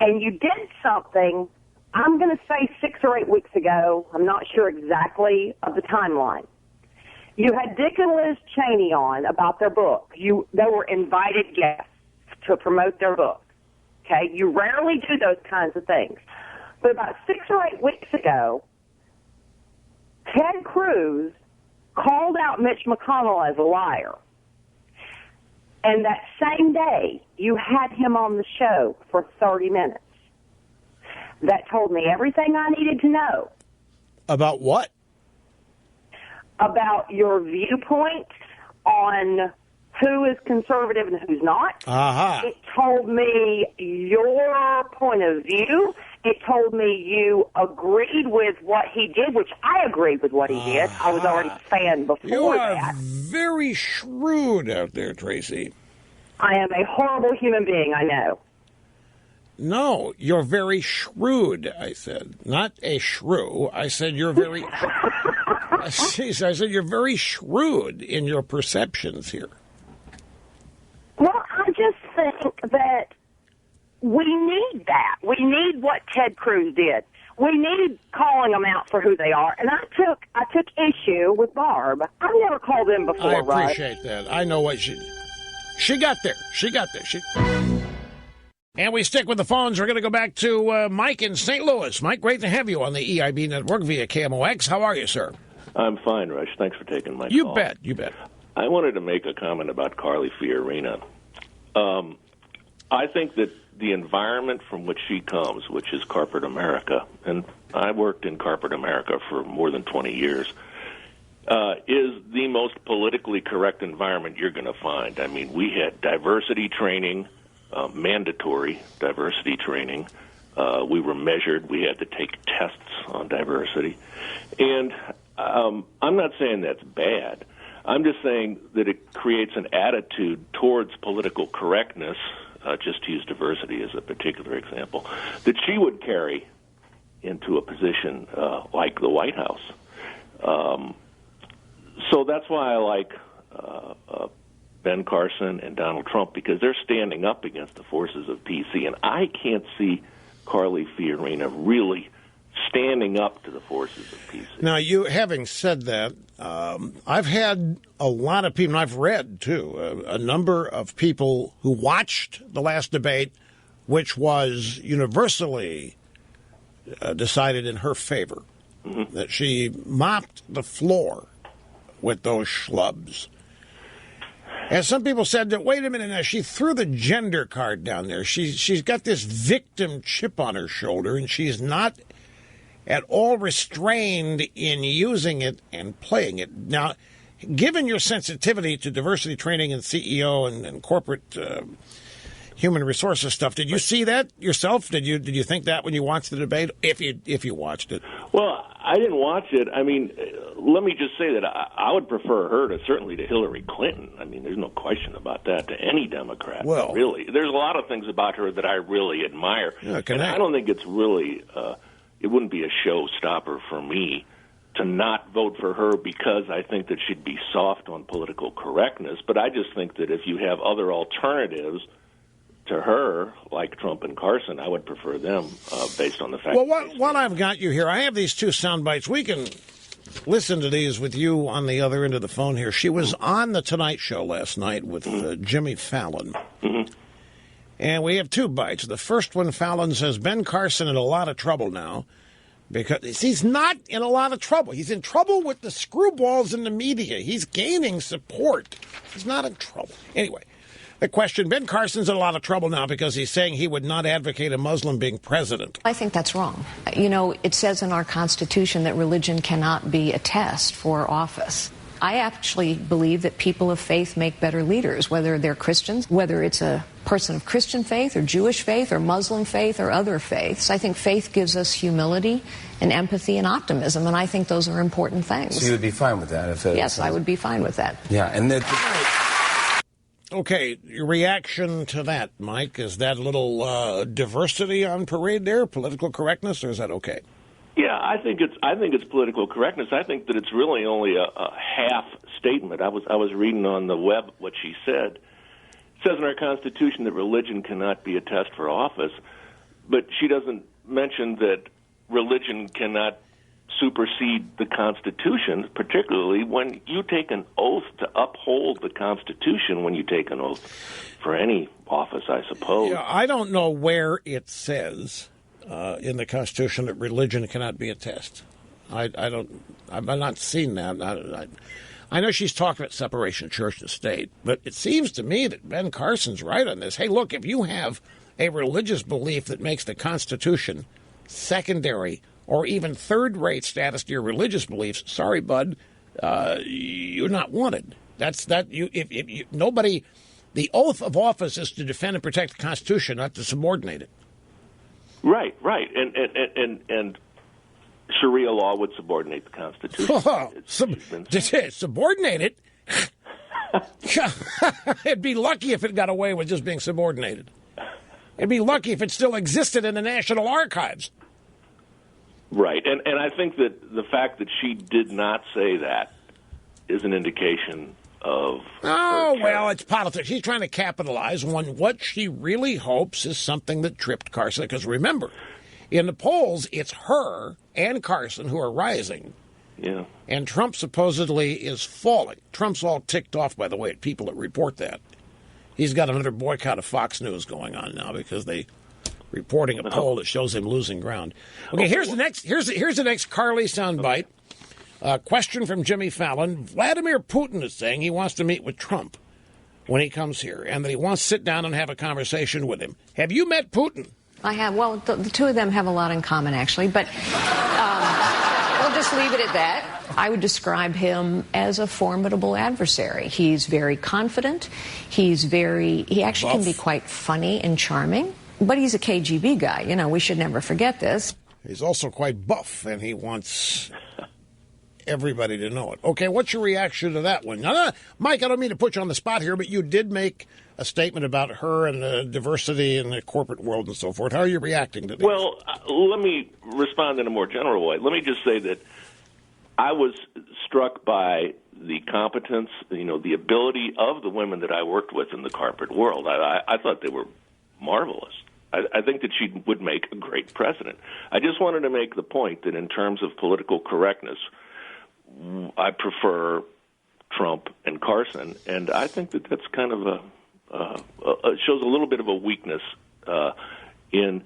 And you did something, I'm going to say 6 or 8 weeks ago, I'm not sure exactly of the timeline. You had Dick and Liz Cheney on about their book. They were invited guests to promote their book. Okay? You rarely do those kinds of things. But about 6 or 8 weeks ago, Ted Cruz called out Mitch McConnell as a liar. And that same day, you had him on the show for 30 minutes. That told me everything I needed to know. About what? About your viewpoint on who is conservative and who's not. Aha. It told me your point of view. It told me you agreed with what he did, which I agreed with what he did. I was already a fan before You are that. very shrewd out there, Tracy. I am a horrible human being, I know. No, you're very shrewd, I said. Not a shrew. I said you're very... I said you're very shrewd in your perceptions here. Well, I just think that we need that. We need what Ted Cruz did. We need calling them out for who they are. And I took issue with Barb. I've never called them before, I appreciate that. I know what she got there. She got there. And we stick with the phones. We're going to go back to Mike in St. Louis. Mike, great to have you on the EIB network via KMOX. How are you, sir? I'm fine, Rush. Thanks for taking my call. You bet. You bet. I wanted to make a comment about Carly Fiorina. I think that the environment from which she comes, which is corporate America, and I worked in corporate America for more than 20 years, is the most politically correct environment you're going to find. I mean, we had diversity training, mandatory diversity training. We were measured. We had to take tests on diversity. And I'm not saying that's bad. I'm just saying that it creates an attitude towards political correctness, just to use diversity as a particular example, that she would carry into a position like the White House. So that's why I like Ben Carson and Donald Trump, because they're standing up against the forces of PC, and I can't see Carly Fiorina really standing up to the forces of PC. Now, you having said that, I've had a lot of people, and I've read, too, a number of people who watched the last debate, which was universally decided in her favor, that she mopped the floor with those schlubs. And some people said that, wait a minute, now she threw the gender card down there. She's got this victim chip on her shoulder, and she's not at all restrained in using it and playing it. Now, given your sensitivity to diversity training and CEO and corporate human resources stuff, did you see that yourself? Did you think that when you watched the debate, if you watched it? Well, I didn't watch it. I mean, let me just say that I would prefer her certainly to Hillary Clinton. I mean, there's no question about that, to any Democrat. Well, really, there's a lot of things about her that I really admire. Yeah, and I don't think it's really, it wouldn't be a showstopper for me to not vote for her because I think that she'd be soft on political correctness. But I just think that if you have other alternatives to her, like Trump and Carson, I would prefer them based on the fact. Well, what I've got you here, I have these two sound bites. We can listen to these with you on the other end of the phone here. She was on The Tonight Show last night with Jimmy Fallon. Mm-hmm. And we have two bites. The first one, Fallon says, Ben Carson in a lot of trouble now. Because he's not in a lot of trouble. He's in trouble with the screwballs in the media. He's gaining support. He's not in trouble. Anyway, the question, Ben Carson's in a lot of trouble now because he's saying he would not advocate a Muslim being president. I think that's wrong. You know, it says in our Constitution that religion cannot be a test for office. I actually believe that people of faith make better leaders, whether they're Christians, whether it's a person of Christian faith or Jewish faith or Muslim faith or other faiths. I think faith gives us humility and empathy and optimism, and I think those are important things. So you would be fine with that? Yes, I would be fine with that. Yeah, and that... Okay, your reaction to that, Mike? Is that a little diversity on parade there, political correctness, or is that okay? Yeah, I think it's political correctness. I think that it's really only a half statement. I was reading on the web what she said. It says in our Constitution that religion cannot be a test for office, but she doesn't mention that religion cannot supersede the Constitution, particularly when you take an oath to uphold the Constitution when you take an oath for any office, I suppose. Yeah, I don't know where it says in the Constitution that religion cannot be a test. I've not seen that. I know she's talking about separation of church and state, but it seems to me that Ben Carson's right on this. Hey, look, if you have a religious belief that makes the Constitution secondary or even third-rate status to your religious beliefs, sorry, bud, you're not wanted. Nobody. The oath of office is to defend and protect the Constitution, not to subordinate it. Right, and Sharia law would subordinate the Constitution. Subordinate it? It'd be lucky if it got away with just being subordinated. It'd be lucky if it still existed in the National Archives. Right, and I think that the fact that she did not say that is an indication of... Oh, well, it's politics. She's trying to capitalize on what she really hopes is something that tripped Carson. Because remember, in the polls, it's her and Carson who are rising. Yeah. And Trump supposedly is falling. Trump's all ticked off, by the way, at people that report that. He's got another boycott of Fox News going on now because they... reporting a poll that shows him losing ground. Okay, here's the next Carly soundbite. Question from Jimmy Fallon. Vladimir Putin is saying he wants to meet with Trump when he comes here and that he wants to sit down and have a conversation with him. Have you met Putin? I have. Well, the two of them have a lot in common, actually, but we'll just leave it at that. I would describe him as a formidable adversary. He's very confident. He actually can be quite funny and charming. But he's a KGB guy. You know, we should never forget this. He's also quite buff, and he wants everybody to know it. Okay, what's your reaction to that one? No, Mike, I don't mean to put you on the spot here, but you did make a statement about her and the diversity in the corporate world and so forth. How are you reacting to this? Well, let me respond in a more general way. Let me just say that I was struck by the competence, the ability of the women that I worked with in the corporate world. I thought they were marvelous. I think that she would make a great president. I just wanted to make the point that in terms of political correctness, I prefer Trump and Carson, and I think that that's kind of shows a little bit of a weakness in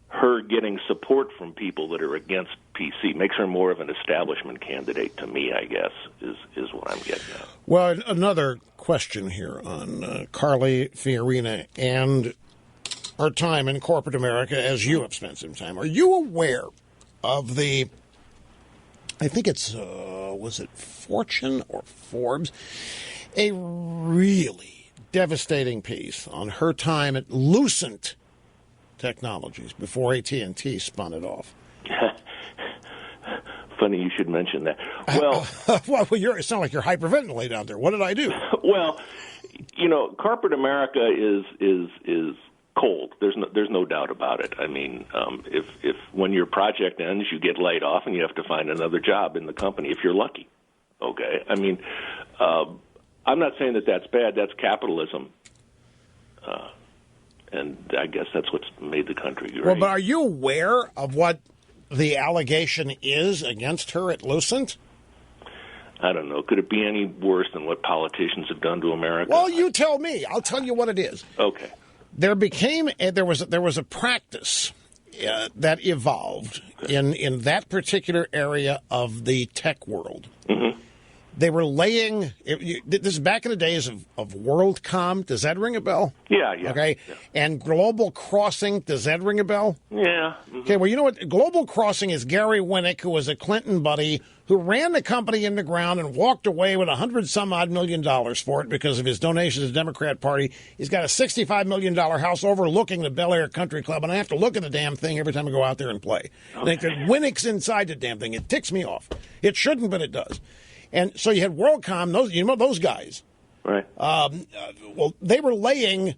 her getting support from people that are against PC. Makes her more of an establishment candidate to me, I guess, is what I'm getting at. Well, another question here on Carly Fiorina and our time in corporate America, as you have spent some time. Are you aware of the, I think it's, was it Fortune or Forbes, a really devastating piece on her time at Lucent Technologies before AT&T spun it off? Funny you should mention that. Well, it sounds like you're hyperventilating out there. What did I do? Well, corporate America is cold. There's no doubt about it. I mean, if when your project ends, you get laid off and you have to find another job in the company if you're lucky. Okay, I mean, I'm not saying that that's bad. That's capitalism, and I guess that's what's made the country great. Well, but are you aware of what the allegation is against her at Lucent? I don't know. Could it be any worse than what politicians have done to America? Well, you tell me. I'll tell you what it is. Okay. There was a practice that evolved in that particular area of the tech world. Mm-hmm. They were laying. This is back in the days of WorldCom. Does that ring a bell? Yeah. Okay. Yeah. And Global Crossing. Does that ring a bell? Yeah. Mm-hmm. Okay. Well, you know what? Global Crossing is Gary Winnick, who was a Clinton buddy, who ran the company in the ground and walked away with $100-some-odd million for it because of his donations to the Democrat Party. He's got a $65 million house overlooking the Bel Air Country Club, and I have to look at the damn thing every time I go out there and play. Okay. Winnick's inside the damn thing. It ticks me off. It shouldn't, but it does. And so you had WorldCom, those guys. Right. Well, they were laying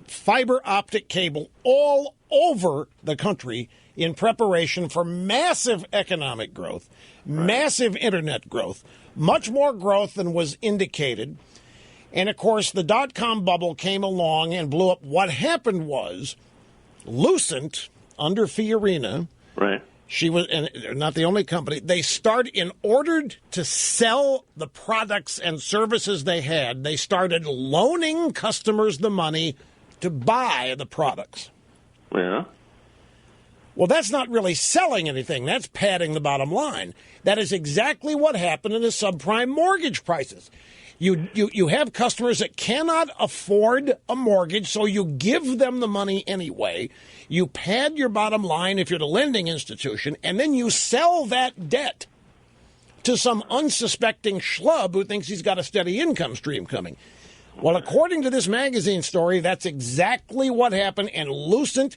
fiber optic cable all over the country in preparation for massive economic growth, massive internet growth, much more growth than was indicated. And, of course, the dot-com bubble came along and blew up. What happened was Lucent, under Fiorina, right. She was, and not the only company, they started, in order to sell the products and services they had, they started loaning customers the money to buy the products. Yeah. Well, that's not really selling anything. That's padding the bottom line. That is exactly what happened in the subprime mortgage prices. You have customers that cannot afford a mortgage, so you give them the money anyway. You pad your bottom line if you're the lending institution, and then you sell that debt to some unsuspecting schlub who thinks he's got a steady income stream coming. Well, according to this magazine story, that's exactly what happened, and Lucent,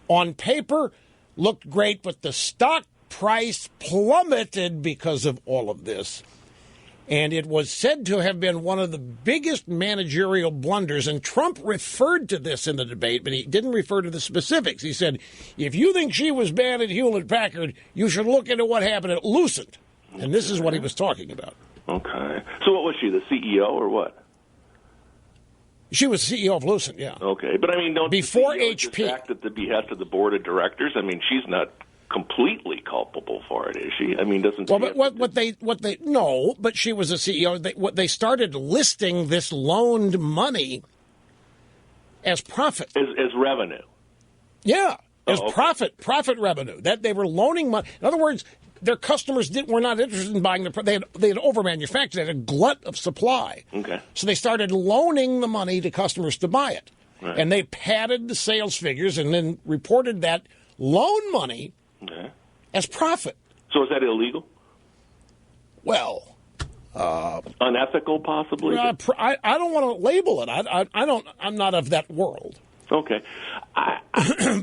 on paper, looked great, but the stock price plummeted because of all of this. And it was said to have been one of the biggest managerial blunders. And Trump referred to this in the debate, but he didn't refer to the specifics. He said, if you think she was bad at Hewlett-Packard, you should look into what happened at Lucent. And this is what he was talking about. Okay. So what was she, the CEO or what? She was CEO of Lucent, yeah. Okay. But, I mean, don't before the CEO HP just act at the behest of the board of directors? I mean, she's not completely culpable for it, is she? I mean, doesn't well, but no, but she was a CEO. They started listing this loaned money as profit, as revenue. Yeah, as profit revenue. That they were loaning money. In other words, their customers were not interested in buying the. They had overmanufactured. They had a glut of supply. Okay, so they started loaning the money to customers to buy it, right. And they padded the sales figures and then reported that loan money. Okay. As profit. So is that illegal? Well, unethical, possibly. I don't want to label it. I'm not of that world. Okay.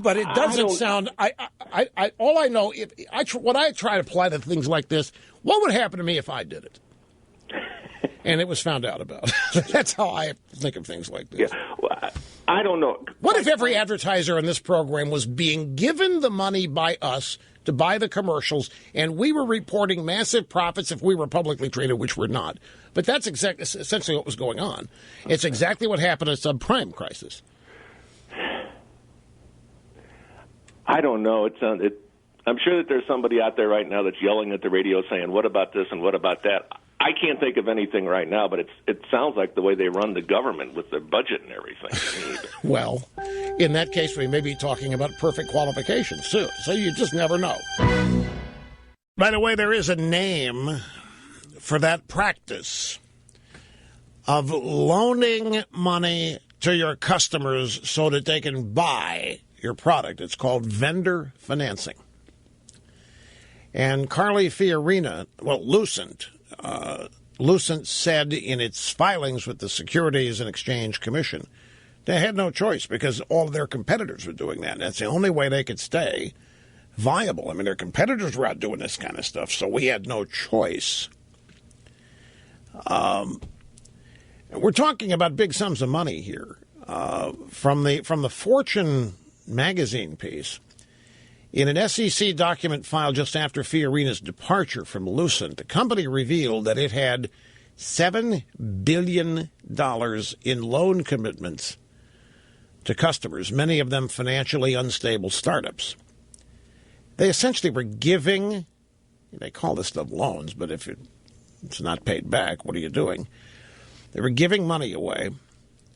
But it doesn't sound. All I know. When I try to apply to things like this, what would happen to me if I did it? And it was found out about. That's how I think of things like this. Yeah. Well, I don't know. What if every advertiser in this program was being given the money by us to buy the commercials, and we were reporting massive profits if we were publicly traded, which we're not? But that's essentially what was going on. It's exactly what happened in the subprime crisis. I don't know. I'm sure that there's somebody out there right now that's yelling at the radio saying, what about this and what about that? I can't think of anything right now, but it sounds like the way they run the government with their budget and everything. Well, in that case, we may be talking about perfect qualifications, too. So you just never know. By the way, there is a name for that practice of loaning money to your customers so that they can buy your product. It's called vendor financing. And Carly Fiorina, Lucent said in its filings with the Securities and Exchange Commission they had no choice because all of their competitors were doing that. That's the only way they could stay viable. I mean, their competitors were out doing this kind of stuff, so we had no choice. We're talking about big sums of money here. From the Fortune magazine piece, in an SEC document filed just after Fiorina's departure from Lucent, the company revealed that it had $7 billion in loan commitments to customers, many of them financially unstable startups. They essentially were giving, they call this stuff loans, but if it's not paid back, what are you doing? They were giving money away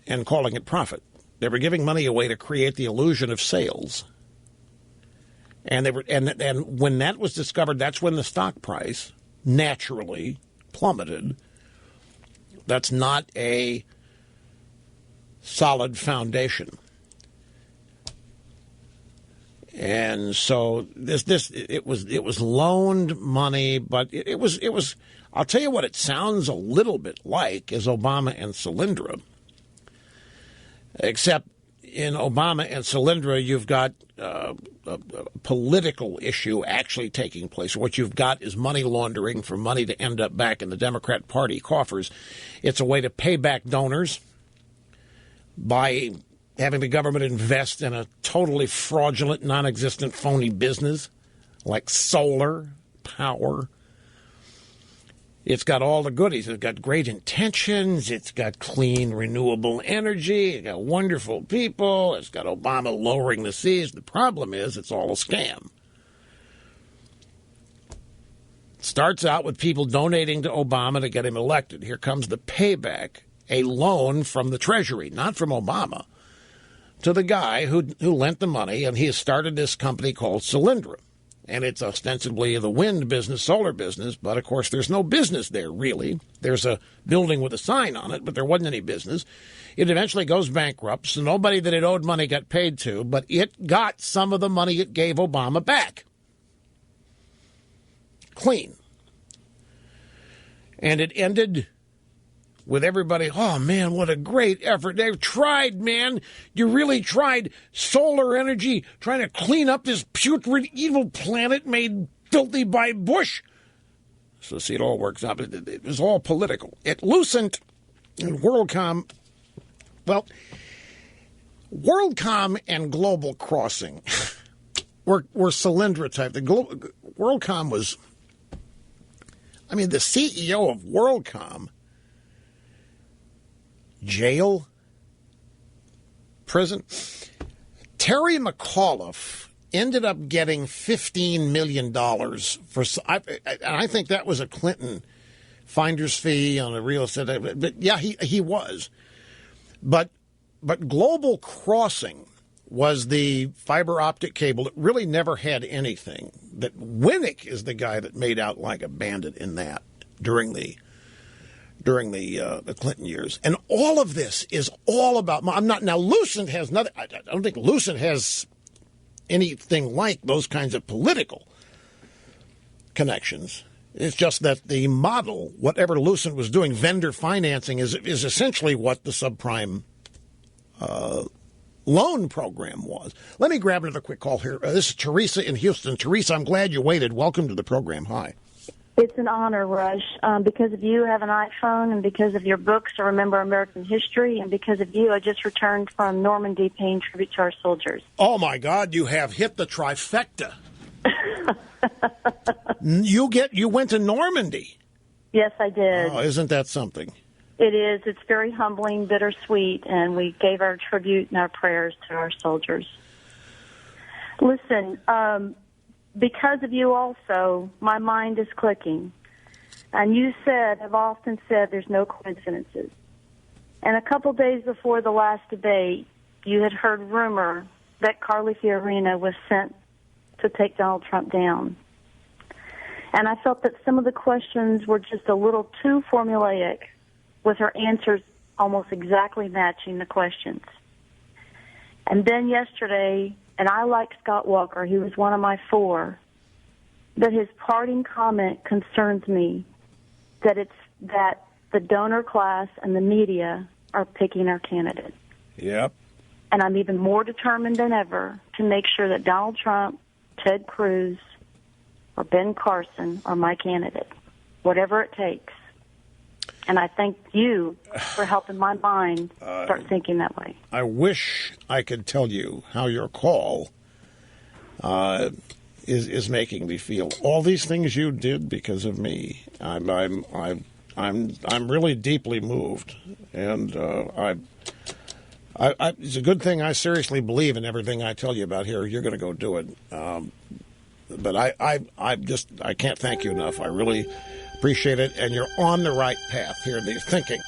and calling it profit. They were giving money away to create the illusion of sales. And they were, and when that was discovered, that's when the stock price naturally plummeted. That's not a solid foundation. And so it was loaned money, but it was I'll tell you what it sounds a little bit like is Obama and Solyndra, except in Obama and Solyndra, you've got a political issue actually taking place. What you've got is money laundering for money to end up back in the Democrat Party coffers. It's a way to pay back donors by having the government invest in a totally fraudulent, non-existent, phony business like solar power. It's got all the goodies. It's got great intentions. It's got clean, renewable energy. It's got wonderful people. It's got Obama lowering the seas. The problem is it's all a scam. It starts out with people donating to Obama to get him elected. Here comes the payback, a loan from the Treasury, not from Obama, to the guy who lent the money, and he has started this company called Solyndra. And it's ostensibly the wind business, solar business, but of course there's no business there, really. There's a building with a sign on it, but there wasn't any business. It eventually goes bankrupt, so nobody that it owed money got paid to, but it got some of the money it gave Obama back. Clean. And it ended with everybody, oh, man, what a great effort. They've tried, man. You really tried. Solar energy, trying to clean up this putrid, evil planet made filthy by Bush. So, see, it all works out. It was all political. At Lucent and WorldCom, well, WorldCom and Global Crossing were Solyndra type. WorldCom was, I mean, the CEO of WorldCom, jail, prison. Terry McAuliffe ended up getting $15 million for, I think that was a Clinton finder's fee on a real estate. But yeah, he was. But Global Crossing was the fiber optic cable that really never had anything. That Winnick is the guy that made out like a bandit in that during the Clinton years. And all of this is all about, now Lucent has nothing, I don't think Lucent has anything like those kinds of political connections. It's just that the model, whatever Lucent was doing, vendor financing, is essentially what the subprime loan program was. Let me grab another quick call here. This is Teresa in Houston. Teresa, I'm glad you waited. Welcome to the program. Hi. It's an honor, Rush. Because of you, I have an iPhone, and because of your books, I remember American history, and because of you, I just returned from Normandy paying tribute to our soldiers. Oh, my God, you have hit the trifecta. You went to Normandy. Yes, I did. Oh, isn't that something? It is. It's very humbling, bittersweet, and we gave our tribute and our prayers to our soldiers. Listen, because of you also, my mind is clicking. And you have often said there's no coincidences. And a couple days before the last debate, you had heard rumor that Carly Fiorina was sent to take Donald Trump down. And I felt that some of the questions were just a little too formulaic, with her answers almost exactly matching the questions. And then yesterday, and I like Scott Walker, he was one of my four, but his parting comment concerns me, that the donor class and the media are picking our candidate. Yep. And I'm even more determined than ever to make sure that Donald Trump, Ted Cruz, or Ben Carson are my candidate, whatever it takes. And I thank you for helping my mind start thinking that way. I wish I could tell you how your call is making me feel. All these things you did because of me. I'm really deeply moved, and it's a good thing I seriously believe in everything I tell you about here. You're going to go do it. But I can't thank you enough. I really appreciate it, and you're on the right path here in thinking.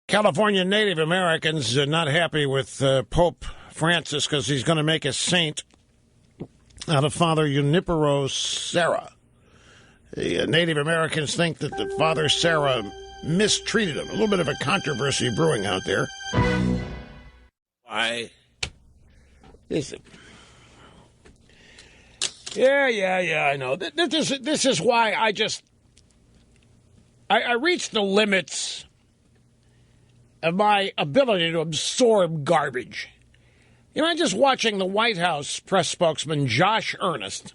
California Native Americans are not happy with Pope Francis because he's going to make a saint out of Father Junipero Serra. The Native Americans think that the Father Serra mistreated him. A little bit of a controversy brewing out there. Why? Yeah, I know. This is why I reached the limits of my ability to absorb garbage. You know, I'm just watching the White House press spokesman Josh Earnest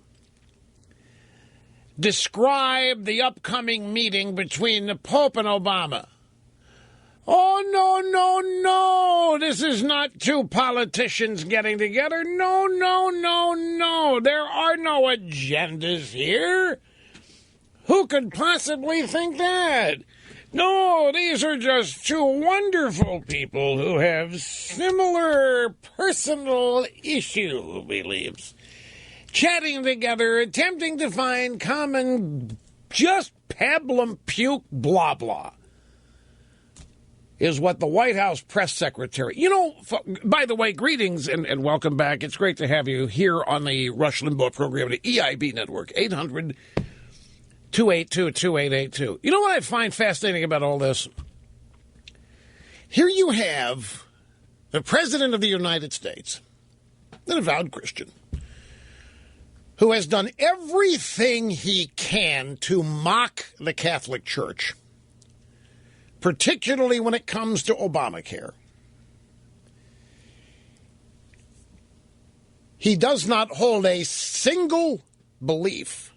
describe the upcoming meeting between the Pope and Obama. Oh, no, no, no. This is not two politicians getting together. No, no, no, no. There are no agendas here. Who could possibly think that? No, these are just two wonderful people who have similar personal issue beliefs. Chatting together, attempting to find common, just pablum puke blah blah, is what the White House press secretary... You know, by the way, greetings and welcome back. It's great to have you here on the Rush Limbaugh program, the EIB network, 800-282-2882. You know what I find fascinating about all this? Here you have the President of the United States, an avowed Christian, who has done everything he can to mock the Catholic Church, particularly when it comes to Obamacare. He does not hold a single belief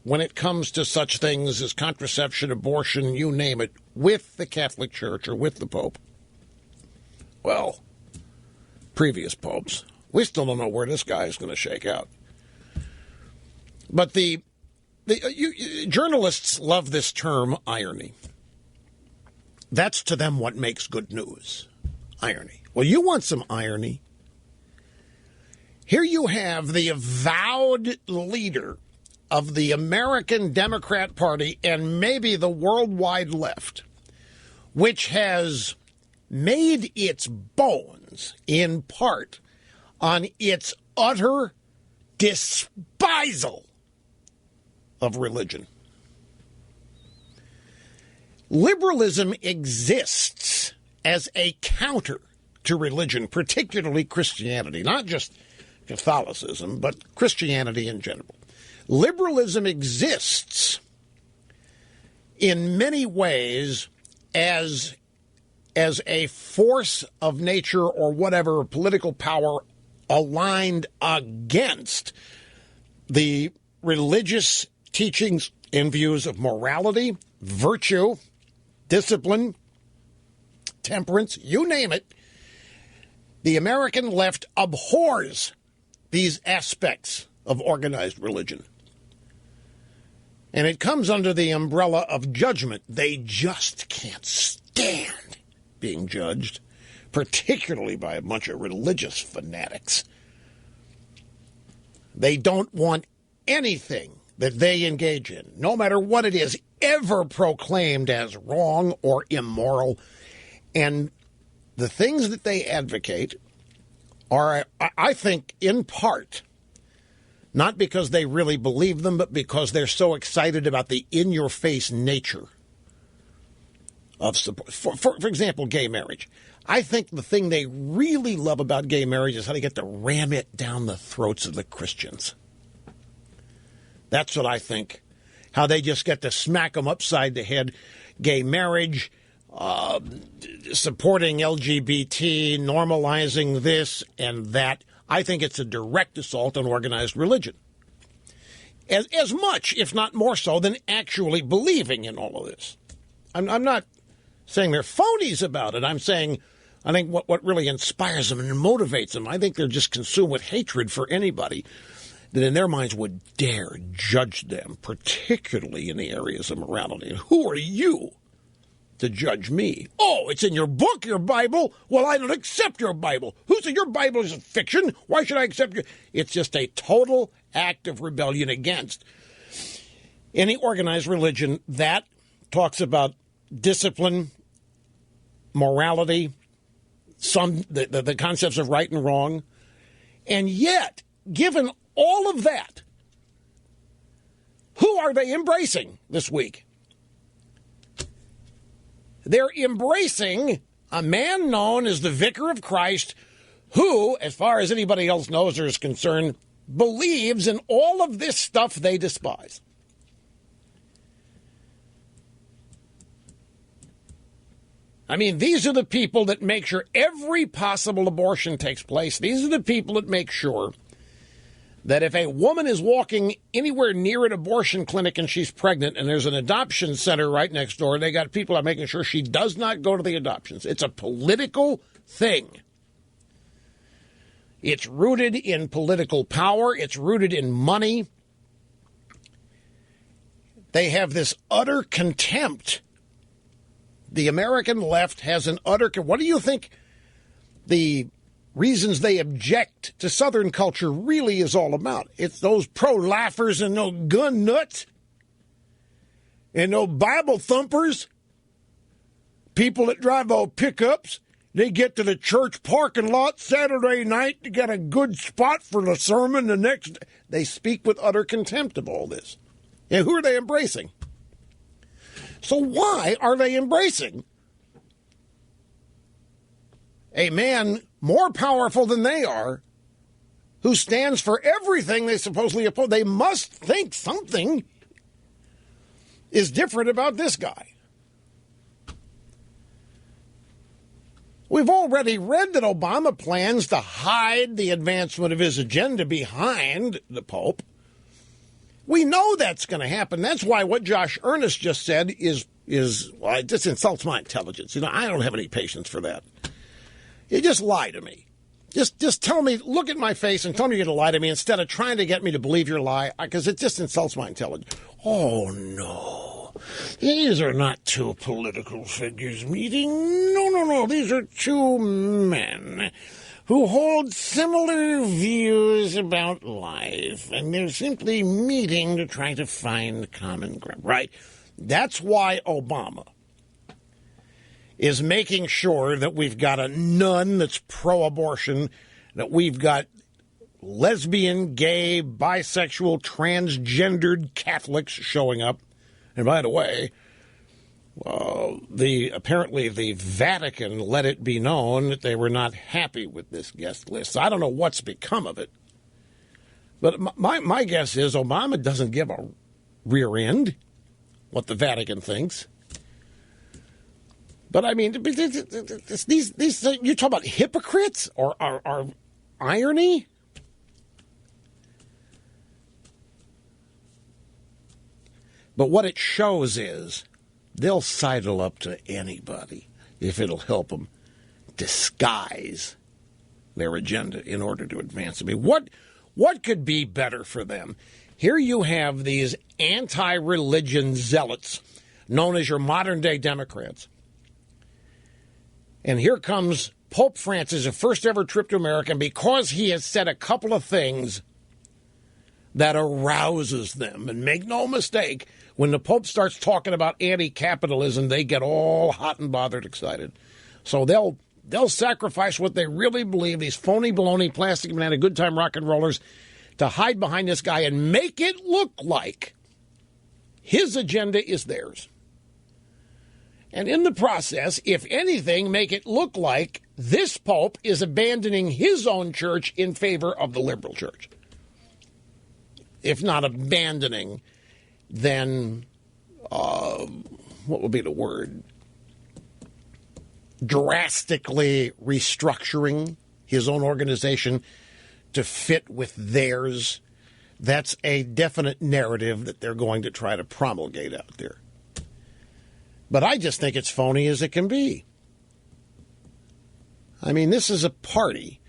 when it comes to such things as contraception, abortion, you name it, with the Catholic Church or with the Pope. Well, previous popes. We still don't know where this guy is going to shake out. But journalists love this term, irony. That's to them what makes good news. Irony. Well, you want some irony? Here you have the avowed leader of the American Democrat Party and maybe the worldwide left, which has made its bones, in part, on its utter despisal of religion. Liberalism exists as a counter to religion, particularly Christianity, not just Catholicism, but Christianity in general. Liberalism exists in many ways as a force of nature or whatever political power aligned against the religious teachings and views of morality, virtue, discipline, temperance, you name it. The American left abhors these aspects of organized religion. And it comes under the umbrella of judgment. They just can't stand being judged, particularly by a bunch of religious fanatics. They don't want anything that they engage in, no matter what it is, ever proclaimed as wrong or immoral. And the things that they advocate are, I think, in part, not because they really believe them, but because they're so excited about the in-your-face nature of support. For example, gay marriage. I think the thing they really love about gay marriage is how they get to ram it down the throats of the Christians. That's what I think. How they just get to smack them upside the head. Gay marriage, supporting LGBT, normalizing this and that. I think it's a direct assault on organized religion. As much, if not more so, than actually believing in all of this. I'm not saying they're phonies about it. I'm saying I think what really inspires them and motivates them, I think they're just consumed with hatred for anybody that in their minds would dare judge them, particularly in the areas of morality. And who are you to judge me? Oh, it's in your book, your Bible. Well, I don't accept your Bible. Who said your Bible is a fiction? Why should I accept you? It's just a total act of rebellion against any organized religion that talks about discipline, morality, the concepts of right and wrong. And yet, given all of that, who are they embracing this week? They're embracing a man known as the Vicar of Christ who, as far as anybody else knows or is concerned, believes in all of this stuff they despise. I mean, these are the people that make sure every possible abortion takes place. These are the people that make sure that if a woman is walking anywhere near an abortion clinic and she's pregnant and there's an adoption center right next door, they got people out making sure she does not go to the adoptions. It's a political thing. It's rooted in political power. It's rooted in money. They have this utter contempt. The American left has an utter... What do you think the reasons they object to Southern culture really is all about? It's those pro-lifers and no gun nuts and no Bible thumpers, people that drive old pickups. They get to the church parking lot Saturday night to get a good spot for the sermon the next day. They speak with utter contempt of all this. And who are they embracing? So why are they embracing a man more powerful than they are who stands for everything they supposedly oppose? They must think something is different about this guy. We've already read that Obama plans to hide the advancement of his agenda behind the Pope. We know that's going to happen. That's why what Josh Earnest just said is well, it just insults my intelligence. You know, I don't have any patience for that. You just lie to me. Just tell me, look at my face and tell me you're going to lie to me instead of trying to get me to believe your lie, because it just insults my intelligence. Oh, no. These are not two political figures meeting. No. These are two men who hold similar views about life, and they're simply meeting to try to find common ground, right? That's why Obama is making sure that we've got a nun that's pro-abortion, that we've got lesbian, gay, bisexual, transgendered Catholics showing up. And by the way, apparently the Vatican let it be known that they were not happy with this guest list. So I don't know what's become of it. But my guess is Obama doesn't give a rear end what the Vatican thinks. But I mean, these you talk about hypocrites or irony? But what it shows is they'll sidle up to anybody if it'll help them disguise their agenda in order to advance it. I mean, what could be better for them? Here you have these anti-religion zealots known as your modern-day Democrats. And here comes Pope Francis, a first-ever trip to America, and because he has said a couple of things that arouses them. And make no mistake, when the Pope starts talking about anti-capitalism, they get all hot and bothered excited. So they'll sacrifice what they really believe, these phony baloney plastic banana good time rock and rollers, to hide behind this guy and make it look like his agenda is theirs. And in the process, if anything, make it look like this Pope is abandoning his own church in favor of the liberal church. If not abandoning, then what would be the word? Drastically restructuring his own organization to fit with theirs. That's a definite narrative that they're going to try to promulgate out there. But I just think it's phony as it can be. I mean, this is a party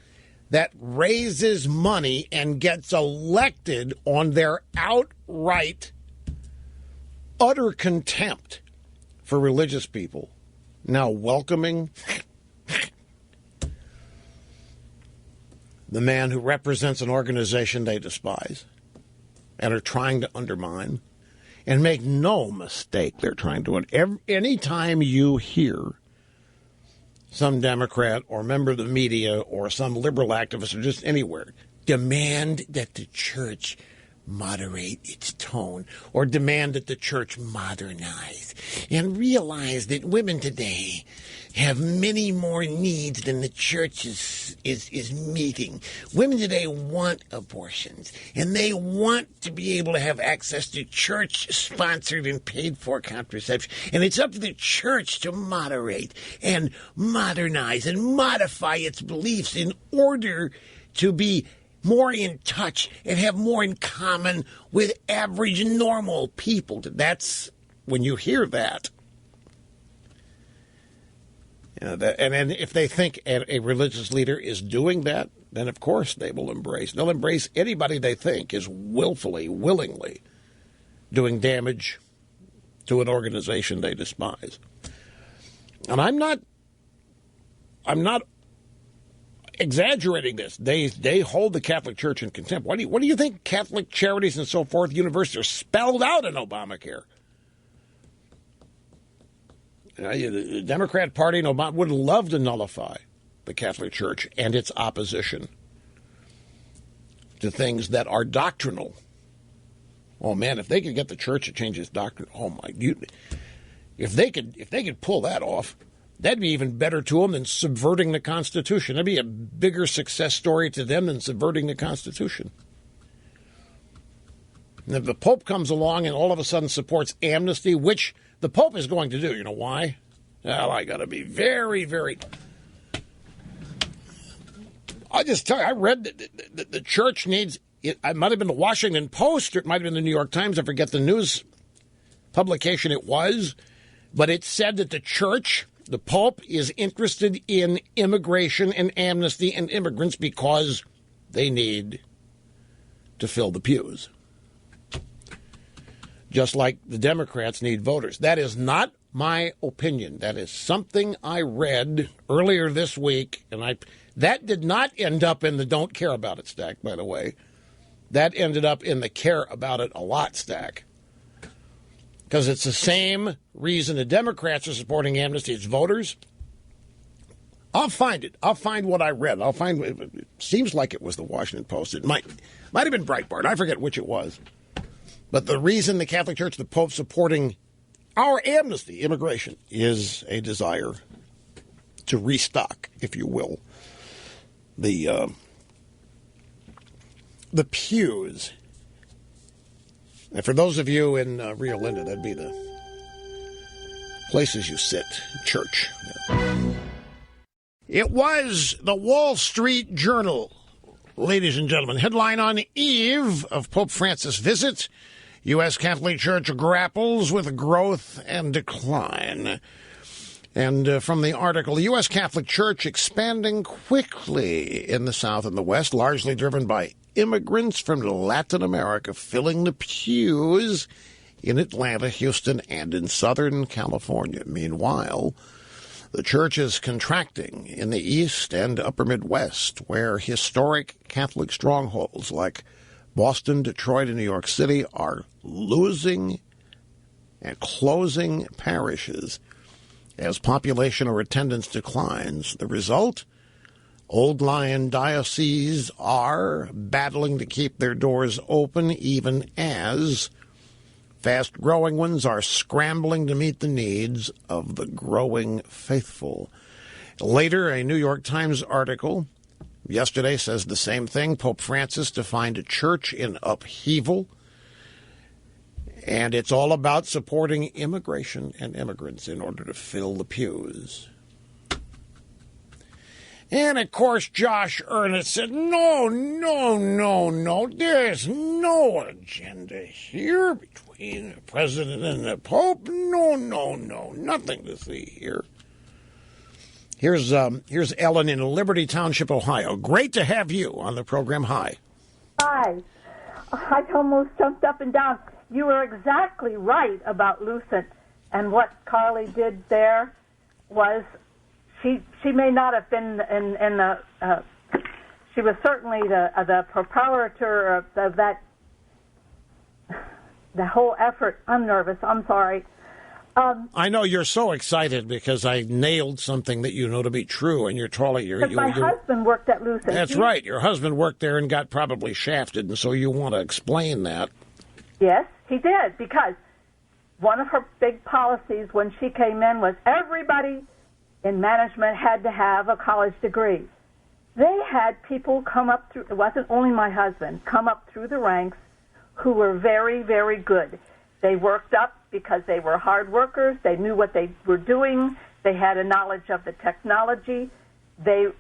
that raises money and gets elected on their outright, utter contempt for religious people. Now welcoming the man who represents an organization they despise and are trying to undermine. And make no mistake, they're trying to. Any time you hear some Democrat or member of the media or some liberal activist or just anywhere demand that the church moderate its tone or demand that the church modernize and realize that women today have many more needs than the church is meeting. Women today want abortions, and they want to be able to have access to church-sponsored and paid-for contraception. And it's up to the church to moderate and modernize and modify its beliefs in order to be more in touch and have more in common with average, normal people. That's when you hear that. And then if they think a religious leader is doing that, then of course they'll embrace anybody they think is willingly doing damage to an organization they despise. And I'm not exaggerating this. They hold the Catholic Church in contempt. What do you think Catholic charities and so forth, universities, are spelled out in Obamacare? The Democrat Party and Obama would love to nullify the Catholic Church and its opposition to things that are doctrinal. Oh man, if they could get the church to change its doctrine, if they could pull that off, that'd be even better to them than subverting the Constitution. That'd be a bigger success story to them than subverting the Constitution. And if the Pope comes along and all of a sudden supports amnesty, which the Pope is going to do, you know why? Well, I got to be very, very... I'll just tell you, I read that the church needs... It might have been the Washington Post, or it might have been the New York Times. I forget the news publication it was. But it said that the church, the Pope, is interested in immigration and amnesty and immigrants because they need to fill the pews. Just like the Democrats need voters. That is not my opinion. That is something I read earlier this week, and that did not end up in the don't care about it stack, by the way. That ended up in the care about it a lot stack. Because it's the same reason the Democrats are supporting amnesty as voters. I'll find it. I'll find what I read. It seems like it was the Washington Post. It might have been Breitbart. I forget which it was. But the reason the Catholic Church, the Pope, supporting our amnesty, immigration, is a desire to restock, if you will, the pews. And for those of you in Rio Linda, that'd be the places you sit, church. It was the Wall Street Journal, ladies and gentlemen. Headline on eve of Pope Francis' visit. U.S. Catholic Church grapples with growth and decline. And from the article, the U.S. Catholic Church expanding quickly in the South and the West, largely driven by immigrants from Latin America filling the pews in Atlanta, Houston, and in Southern California. Meanwhile, the church is contracting in the East and Upper Midwest, where historic Catholic strongholds like Boston, Detroit, and New York City are losing and closing parishes as population or attendance declines. The result? Old Lion dioceses are battling to keep their doors open, even as fast-growing ones are scrambling to meet the needs of the growing faithful. Later, a New York Times article yesterday says the same thing. Pope Francis defined a church in upheaval, and it's all about supporting immigration and immigrants in order to fill the pews. And, of course, Josh Earnest said, no, there's no agenda here between the president and the Pope. No, nothing to see here. Here's Ellen in Liberty Township, Ohio. Great to have you on the program. Hi. Hi. I almost jumped up and down. You were exactly right about Lucent, and what Carly did there was she may not have been in the she was certainly the proprietor of that the whole effort. I'm nervous. I'm sorry. I know you're so excited because I nailed something that you know to be true, and you're totally... My husband worked at Lucent. That's right. Your husband worked there and got probably shafted, and so you want to explain that. Yes, he did, because one of her big policies when she came in was everybody in management had to have a college degree. They had people come up through, it wasn't only my husband, come up through the ranks who were very, very good. They worked up because they were hard workers. They knew what they were doing. They had a knowledge of the technology. They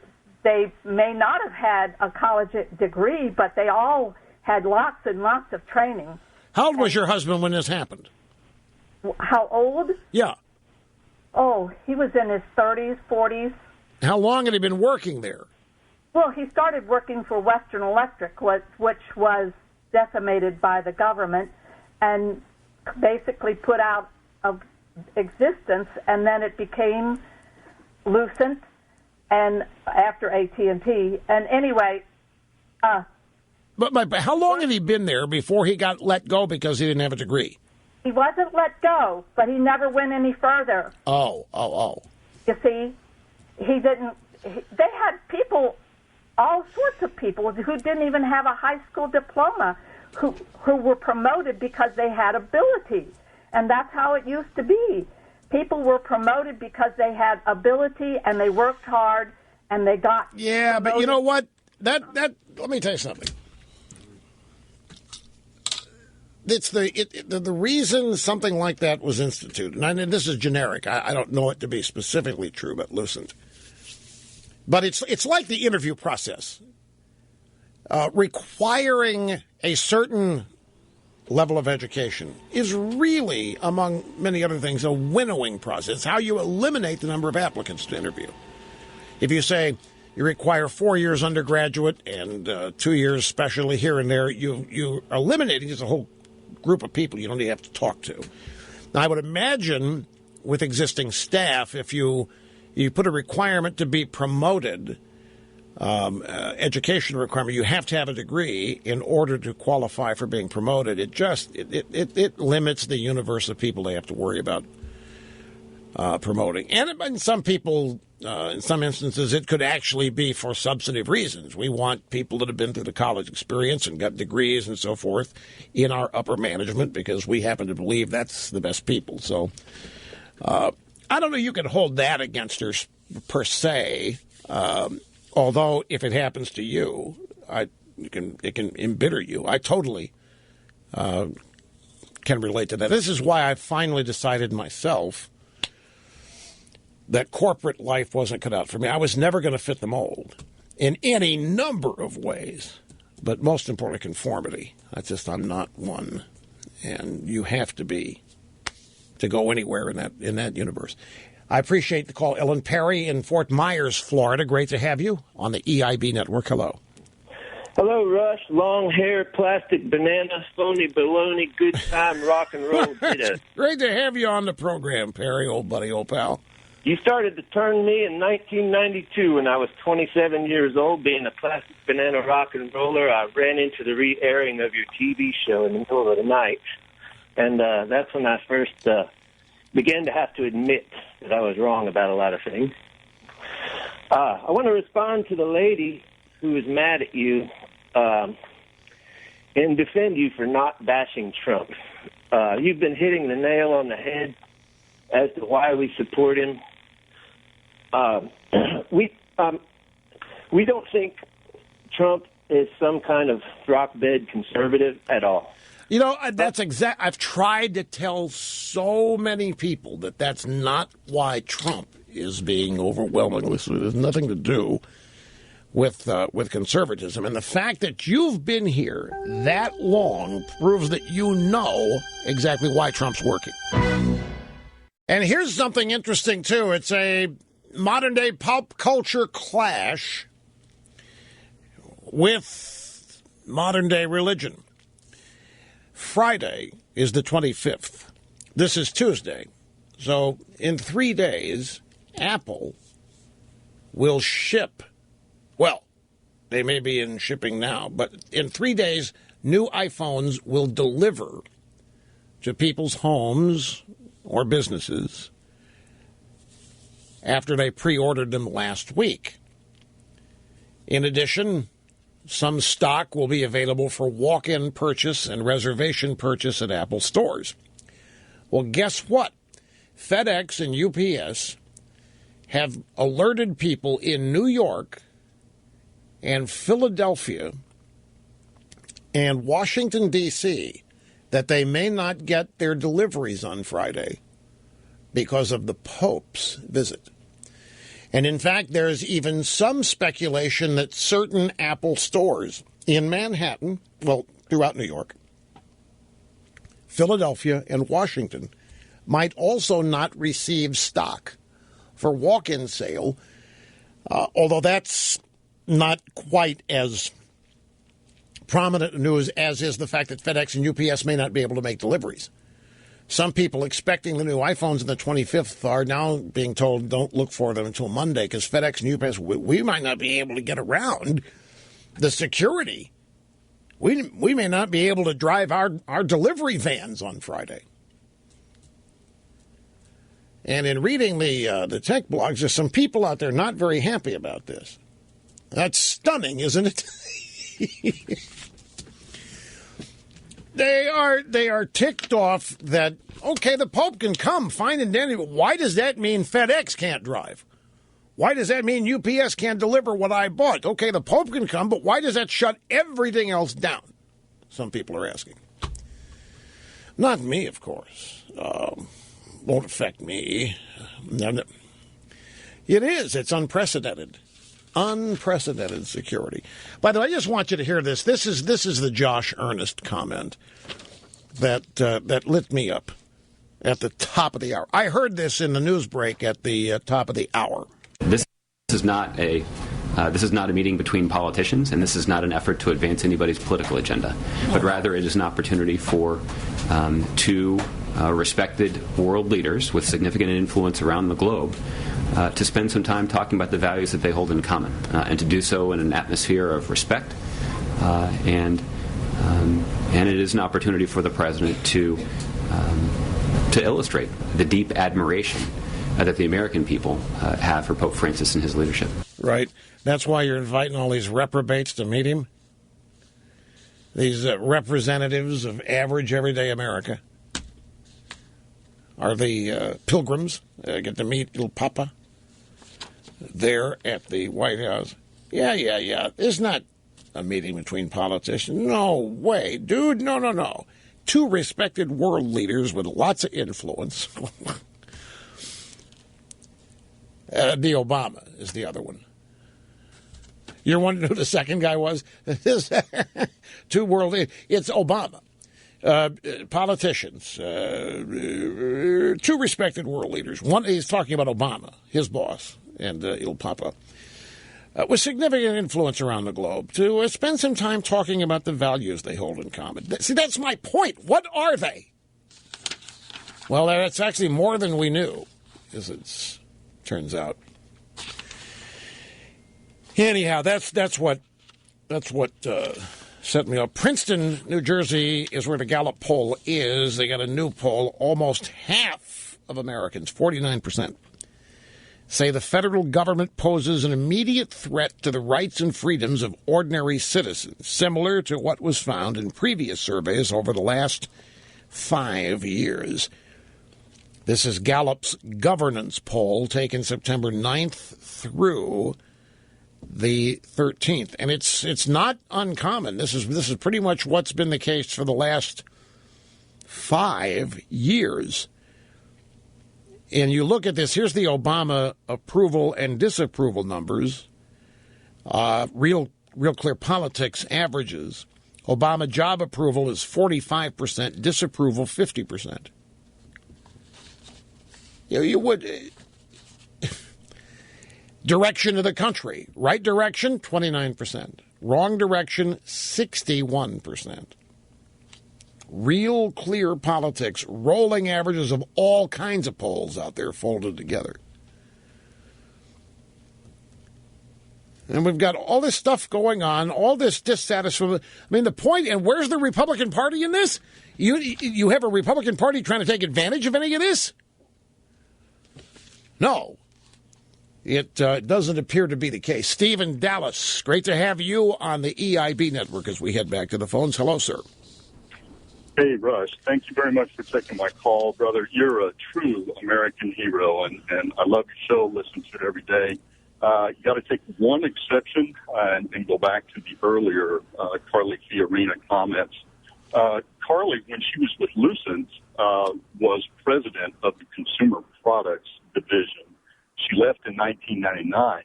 may not have had a college degree, but they all had lots and lots of training. How old was your husband when this happened? How old? Yeah. Oh, he was in his 30s, 40s. How long had he been working there? Well, he started working for Western Electric, which was decimated by the government and basically put out of existence, and then it became Lucent, and after AT&T. And anyway... But how long had he been there before he got let go because he didn't have a degree? He wasn't let go, but he never went any further. Oh. You see, he didn't... They had people, all sorts of people, who didn't even have a high school diploma, who were promoted because they had ability. And that's how it used to be. People were promoted because they had ability and they worked hard and they got... Yeah, promoted. but you know what? That let me tell you something. It's the reason something like that was instituted, and this is generic. I don't know it to be specifically true, but Lucent. But it's like the interview process. Requiring a certain level of education is really, among many other things, a winnowing process. It's how you eliminate the number of applicants to interview. If you say you require 4 years undergraduate and 2 years specially here and there, you're eliminating just a whole group of people you don't even have to talk to. Now, I would imagine with existing staff, if you put a requirement to be promoted, education requirement, you have to have a degree in order to qualify for being promoted. It limits the universe of people they have to worry about promoting. And some people, in some instances, it could actually be for substantive reasons. We want people that have been through the college experience and got degrees and so forth in our upper management because we happen to believe that's the best people. So I don't know you can hold that against her per se, although if it happens to you, it can embitter you. I totally can relate to that. This is why I finally decided myself that corporate life wasn't cut out for me. I was never going to fit the mold in any number of ways, but most importantly, conformity. I'm not one, and you have to be to go anywhere in that universe. I appreciate the call. Ellen Perry in Fort Myers, Florida. Great to have you on the EIB network. Hello. Hello, Rush. Long hair, plastic banana, phony baloney, good time, rock and roll. Great to have you on the program, Perry, old buddy, old pal. You started to turn me in 1992 when I was 27 years old. Being a plastic banana rock and roller, I ran into the re-airing of your TV show in the middle of the night. And that's when I first began to have to admit that I was wrong about a lot of things. I want to respond to the lady who is mad at you and defend you for not bashing Trump. You've been hitting the nail on the head as to why we support him. We don't think Trump is some kind of rock bed conservative at all. You know, I've tried to tell so many people that that's not why Trump is being overwhelmingly. So there's nothing to do with conservatism. And the fact that you've been here that long proves that you know exactly why Trump's working. And here's something interesting, too. It's a modern-day pop culture clash with modern-day religion. Friday is the 25th. This is Tuesday. So in 3 days, Apple will ship, well, they may be in shipping now, but in 3 days, new iPhones will deliver to people's homes or businesses after they pre-ordered them last week. In addition, some stock will be available for walk-in purchase and reservation purchase at Apple stores. Well, guess what? FedEx and UPS have alerted people in New York and Philadelphia and Washington, D.C., that they may not get their deliveries on Friday because of the Pope's visit. And in fact, there's even some speculation that certain Apple stores in Manhattan, well, throughout New York, Philadelphia, and Washington might also not receive stock for walk-in sale, although that's not quite as prominent news as is the fact that FedEx and UPS may not be able to make deliveries. Some people expecting the new iPhones on the 25th are now being told don't look for them until Monday because FedEx and UPS, we might not be able to get around the security. We may not be able to drive our delivery vans on Friday. And in reading the tech blogs, there's some people out there not very happy about this. That's stunning, isn't it? They are ticked off that, okay, the Pope can come, fine and dandy, but why does that mean FedEx can't drive? Why does that mean UPS can't deliver what I bought? Okay, the Pope can come, but why does that shut everything else down? Some people are asking. Not me, of course. Won't affect me. It is. It's unprecedented. Unprecedented security. By the way, I just want you to hear this. This is the Josh Earnest comment that lit me up at the top of the hour. I heard this in the news break at the top of the hour. This is not a meeting between politicians, and this is not an effort to advance anybody's political agenda, but rather it is an opportunity for two respected world leaders with significant influence around the globe to spend some time talking about the values that they hold in common, and to do so in an atmosphere of respect, and it is an opportunity for the president to illustrate the deep admiration that the American people have for Pope Francis and his leadership. Right. That's why you're inviting all these reprobates to meet him? These representatives of average, everyday America? Are the pilgrims get to meet Il Papa there at the White House? Yeah. It's not a meeting between politicians. No way, dude. No. Two respected world leaders with lots of influence. The Obama is the other one. You're wondering who the second guy was? Two world leaders. It's Obama. Politicians. Two respected world leaders. One, he's talking about Obama, his boss, and Il Papa. With significant influence around the globe, to spend some time talking about the values they hold in common. See, that's my point. What are they? Well, that's actually more than we knew, as it turns out. Anyhow, that's what set me up. Princeton, New Jersey, is where the Gallup poll is. They got a new poll. Almost half of Americans, 49%, say the federal government poses an immediate threat to the rights and freedoms of ordinary citizens, similar to what was found in previous surveys over the last 5 years. This is Gallup's governance poll taken September 9th through the 13th. And it's not uncommon. This is pretty much what's been the case for the last 5 years. And you look at this, here's the Obama approval and disapproval numbers, real clear politics averages. Obama job approval is 45%, disapproval 50%. You would... Direction of the country. Right direction, 29%. Wrong direction, 61%. Real clear politics, rolling averages of all kinds of polls out there folded together. And we've got all this stuff going on, all this dissatisfaction. I mean, the point, and where's the Republican Party in this? You have a Republican Party trying to take advantage of any of this? No. It doesn't appear to be the case. Steve in Dallas, great to have you on the EIB network as we head back to the phones. Hello, sir. Hey, Rush, thank you very much for taking my call, brother. You're a true American hero, and I love your show, listen to it every day. You got to take one exception and go back to the earlier Carly Fiorina comments. Carly, when she was with Lucent, was president of the Consumer Products Division. She left in 1999.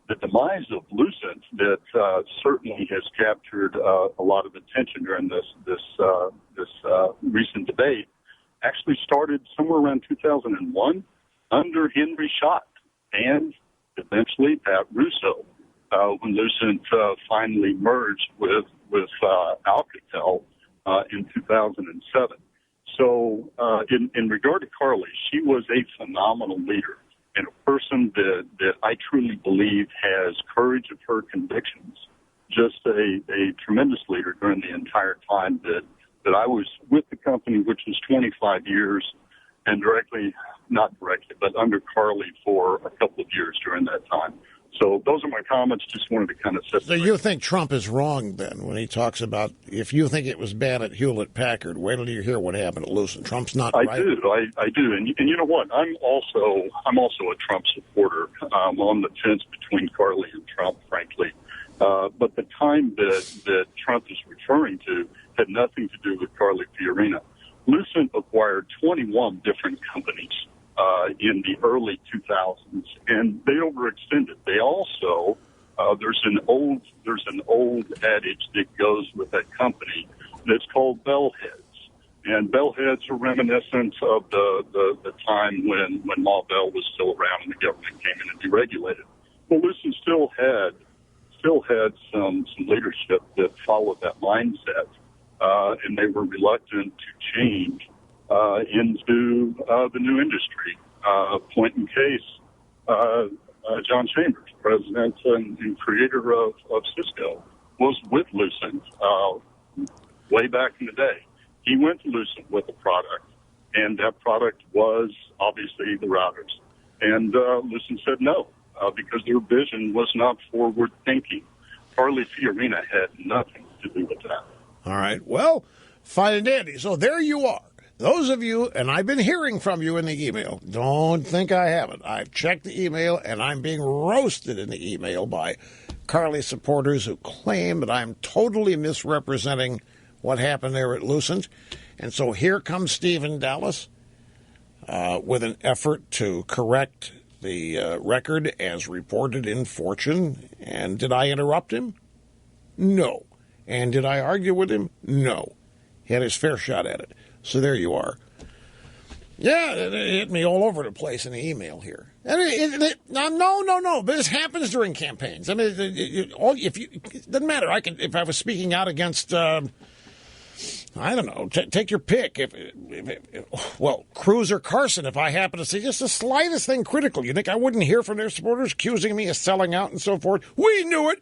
The demise of Lucent that certainly has captured a lot of attention during this recent debate actually started somewhere around 2001 under Henry Schott and eventually Pat Russo when Lucent finally merged with Alcatel in 2007. So in regard to Carly, she was a phenomenal leader and a person that I truly believe has courage of her convictions. Just a tremendous leader during the entire time that I was with the company, which was 25 years, and not directly, but under Carly for a couple of years during that time. So those are my comments. Just wanted to kind of set. So you think Trump is wrong then when he talks about if you think it was bad at Hewlett-Packard, wait till you hear what happened at Lucent. Trump's not right. I do, and you know what? I'm also a Trump supporter. I'm on the fence between Carly and Trump, frankly. But the time that Trump is referring to had nothing to do with Carly Fiorina. Lucent acquired 21 different companies in the early 2000s, and they overextended. They also there's an old adage that goes with that company that's called bellheads, and bellheads are reminiscent of the time when Ma Bell was still around and the government came in and deregulated. Well, Lucent still had some leadership that followed that mindset, and they were reluctant to change into the new industry. Point in case, John Chambers, president and creator of Cisco, was with Lucent way back in the day. He went to Lucent with a product, and that product was obviously the routers. And Lucent said no, because their vision was not forward-thinking. Carly Fiorina had nothing to do with that. All right. Well, fine and dandy. So there you are. Those of you, and I've been hearing from you in the email, don't think I haven't. I've checked the email, and I'm being roasted in the email by Carly supporters who claim that I'm totally misrepresenting what happened there at Lucent. And so here comes Steve in Dallas with an effort to correct the record as reported in Fortune. And did I interrupt him? No. And did I argue with him? No. He had his fair shot at it. So there you are. Yeah, it hit me all over the place in the email here. No. But this happens during campaigns. I mean, it doesn't matter. If I was speaking out against, I don't know, take your pick. Cruz or Carson, if I happen to see just the slightest thing critical, you think I wouldn't hear from their supporters accusing me of selling out and so forth? We knew it.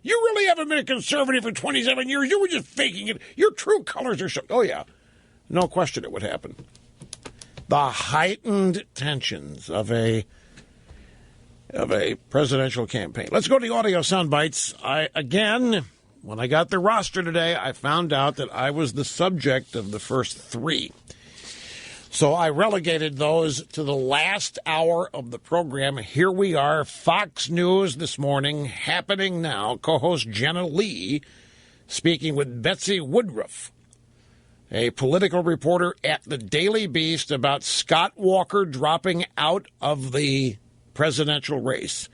You really haven't been a conservative for 27 years. You were just faking it. Your true colors are showing. Oh, yeah. No question it would happen. The heightened tensions of a presidential campaign. Let's go to the audio sound bites. When I got the roster today, I found out that I was the subject of the first three. So I relegated those to the last hour of the program. Here we are, Fox News this morning, happening now. Co-host Jenna Lee speaking with Betsy Woodruff, a political reporter at the Daily Beast, about Scott Walker dropping out of the presidential race.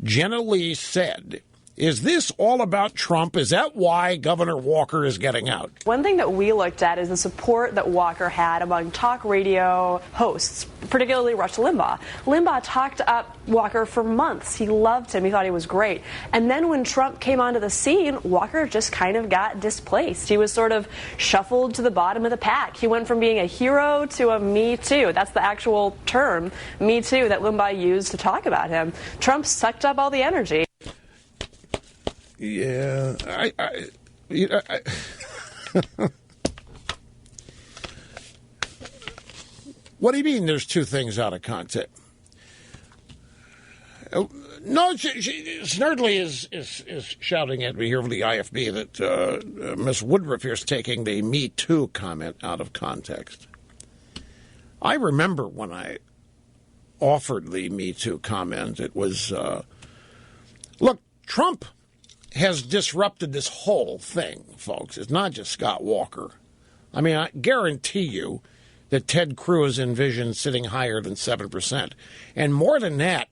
Jenna Lee said, is this all about Trump? Is that why Governor Walker is getting out? One thing that we looked at is the support that Walker had among talk radio hosts, particularly Rush Limbaugh. Limbaugh talked up Walker for months. He loved him. He thought he was great. And then when Trump came onto the scene, Walker just kind of got displaced. He was sort of shuffled to the bottom of the pack. He went from being a hero to a Me Too. That's the actual term, Me Too, that Limbaugh used to talk about him. Trump sucked up all the energy. Yeah, What do you mean there's two things out of context? No, Snerdley is shouting at me here from the IFB that Miss Woodruff here is taking the Me Too comment out of context. I remember when I offered the Me Too comment, it was, look, Trump has disrupted this whole thing, folks. It's not just Scott Walker. I mean, I guarantee you that Ted Cruz envisioned sitting higher than 7%. And more than that,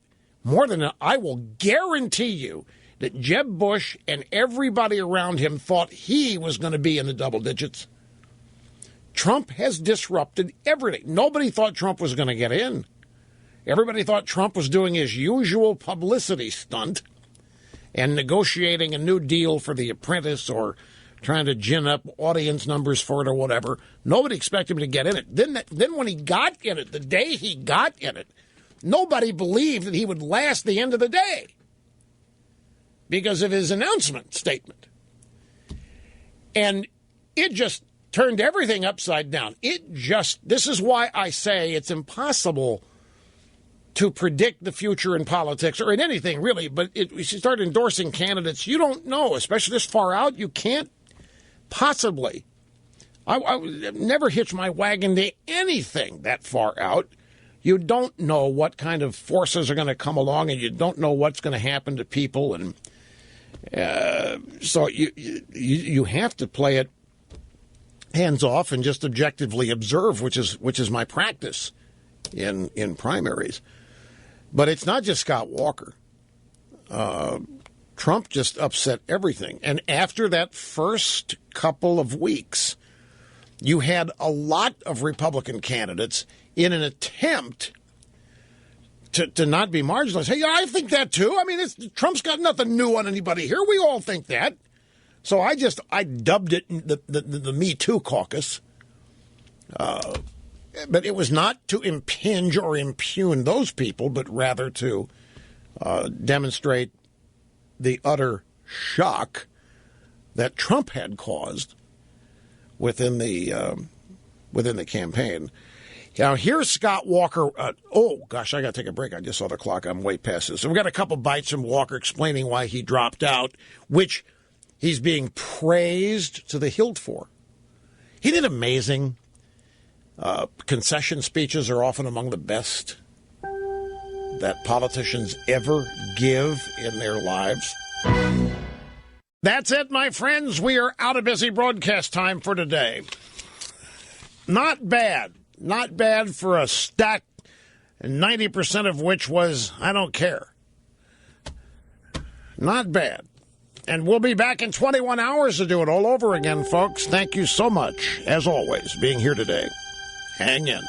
I will guarantee you that Jeb Bush and everybody around him thought he was going to be in the double digits. Trump has disrupted everything. Nobody thought Trump was going to get in. Everybody thought Trump was doing his usual publicity stunt and negotiating a new deal for The Apprentice or trying to gin up audience numbers for it or whatever. Nobody expected him to get in it. Then when he got in it, the day he got in it, nobody believed that he would last the end of the day because of his announcement statement. And it just turned everything upside down. This is why I say it's impossible to predict the future in politics or in anything, really. But you start endorsing candidates you don't know, especially this far out. You can't possibly. I never hitch my wagon to anything that far out. You don't know what kind of forces are going to come along, and you don't know what's going to happen to people, and so you have to play it hands off and just objectively observe, which is my practice in primaries. But it's not just Scott Walker. Trump just upset everything, and after that first couple of weeks, you had a lot of Republican candidates in an attempt to not be marginalized. Hey, I think that too. I mean, Trump's got nothing new on anybody here. We all think that. So I dubbed it the Me Too caucus. But it was not to impinge or impugn those people, but rather to demonstrate the utter shock that Trump had caused within the campaign. Now, here's Scott Walker. Oh, gosh, I got to take a break. I just saw the clock. I'm way past this. So we got a couple bites from Walker explaining why he dropped out, which he's being praised to the hilt for. He did amazing. Concession speeches are often among the best that politicians ever give in their lives. That's it, my friends. We are out of busy broadcast time for today. Not bad. Not bad for a stack, 90% of which was, I don't care. Not bad. And we'll be back in 21 hours to do it all over again, folks. Thank you so much, as always, being here today. Hang in.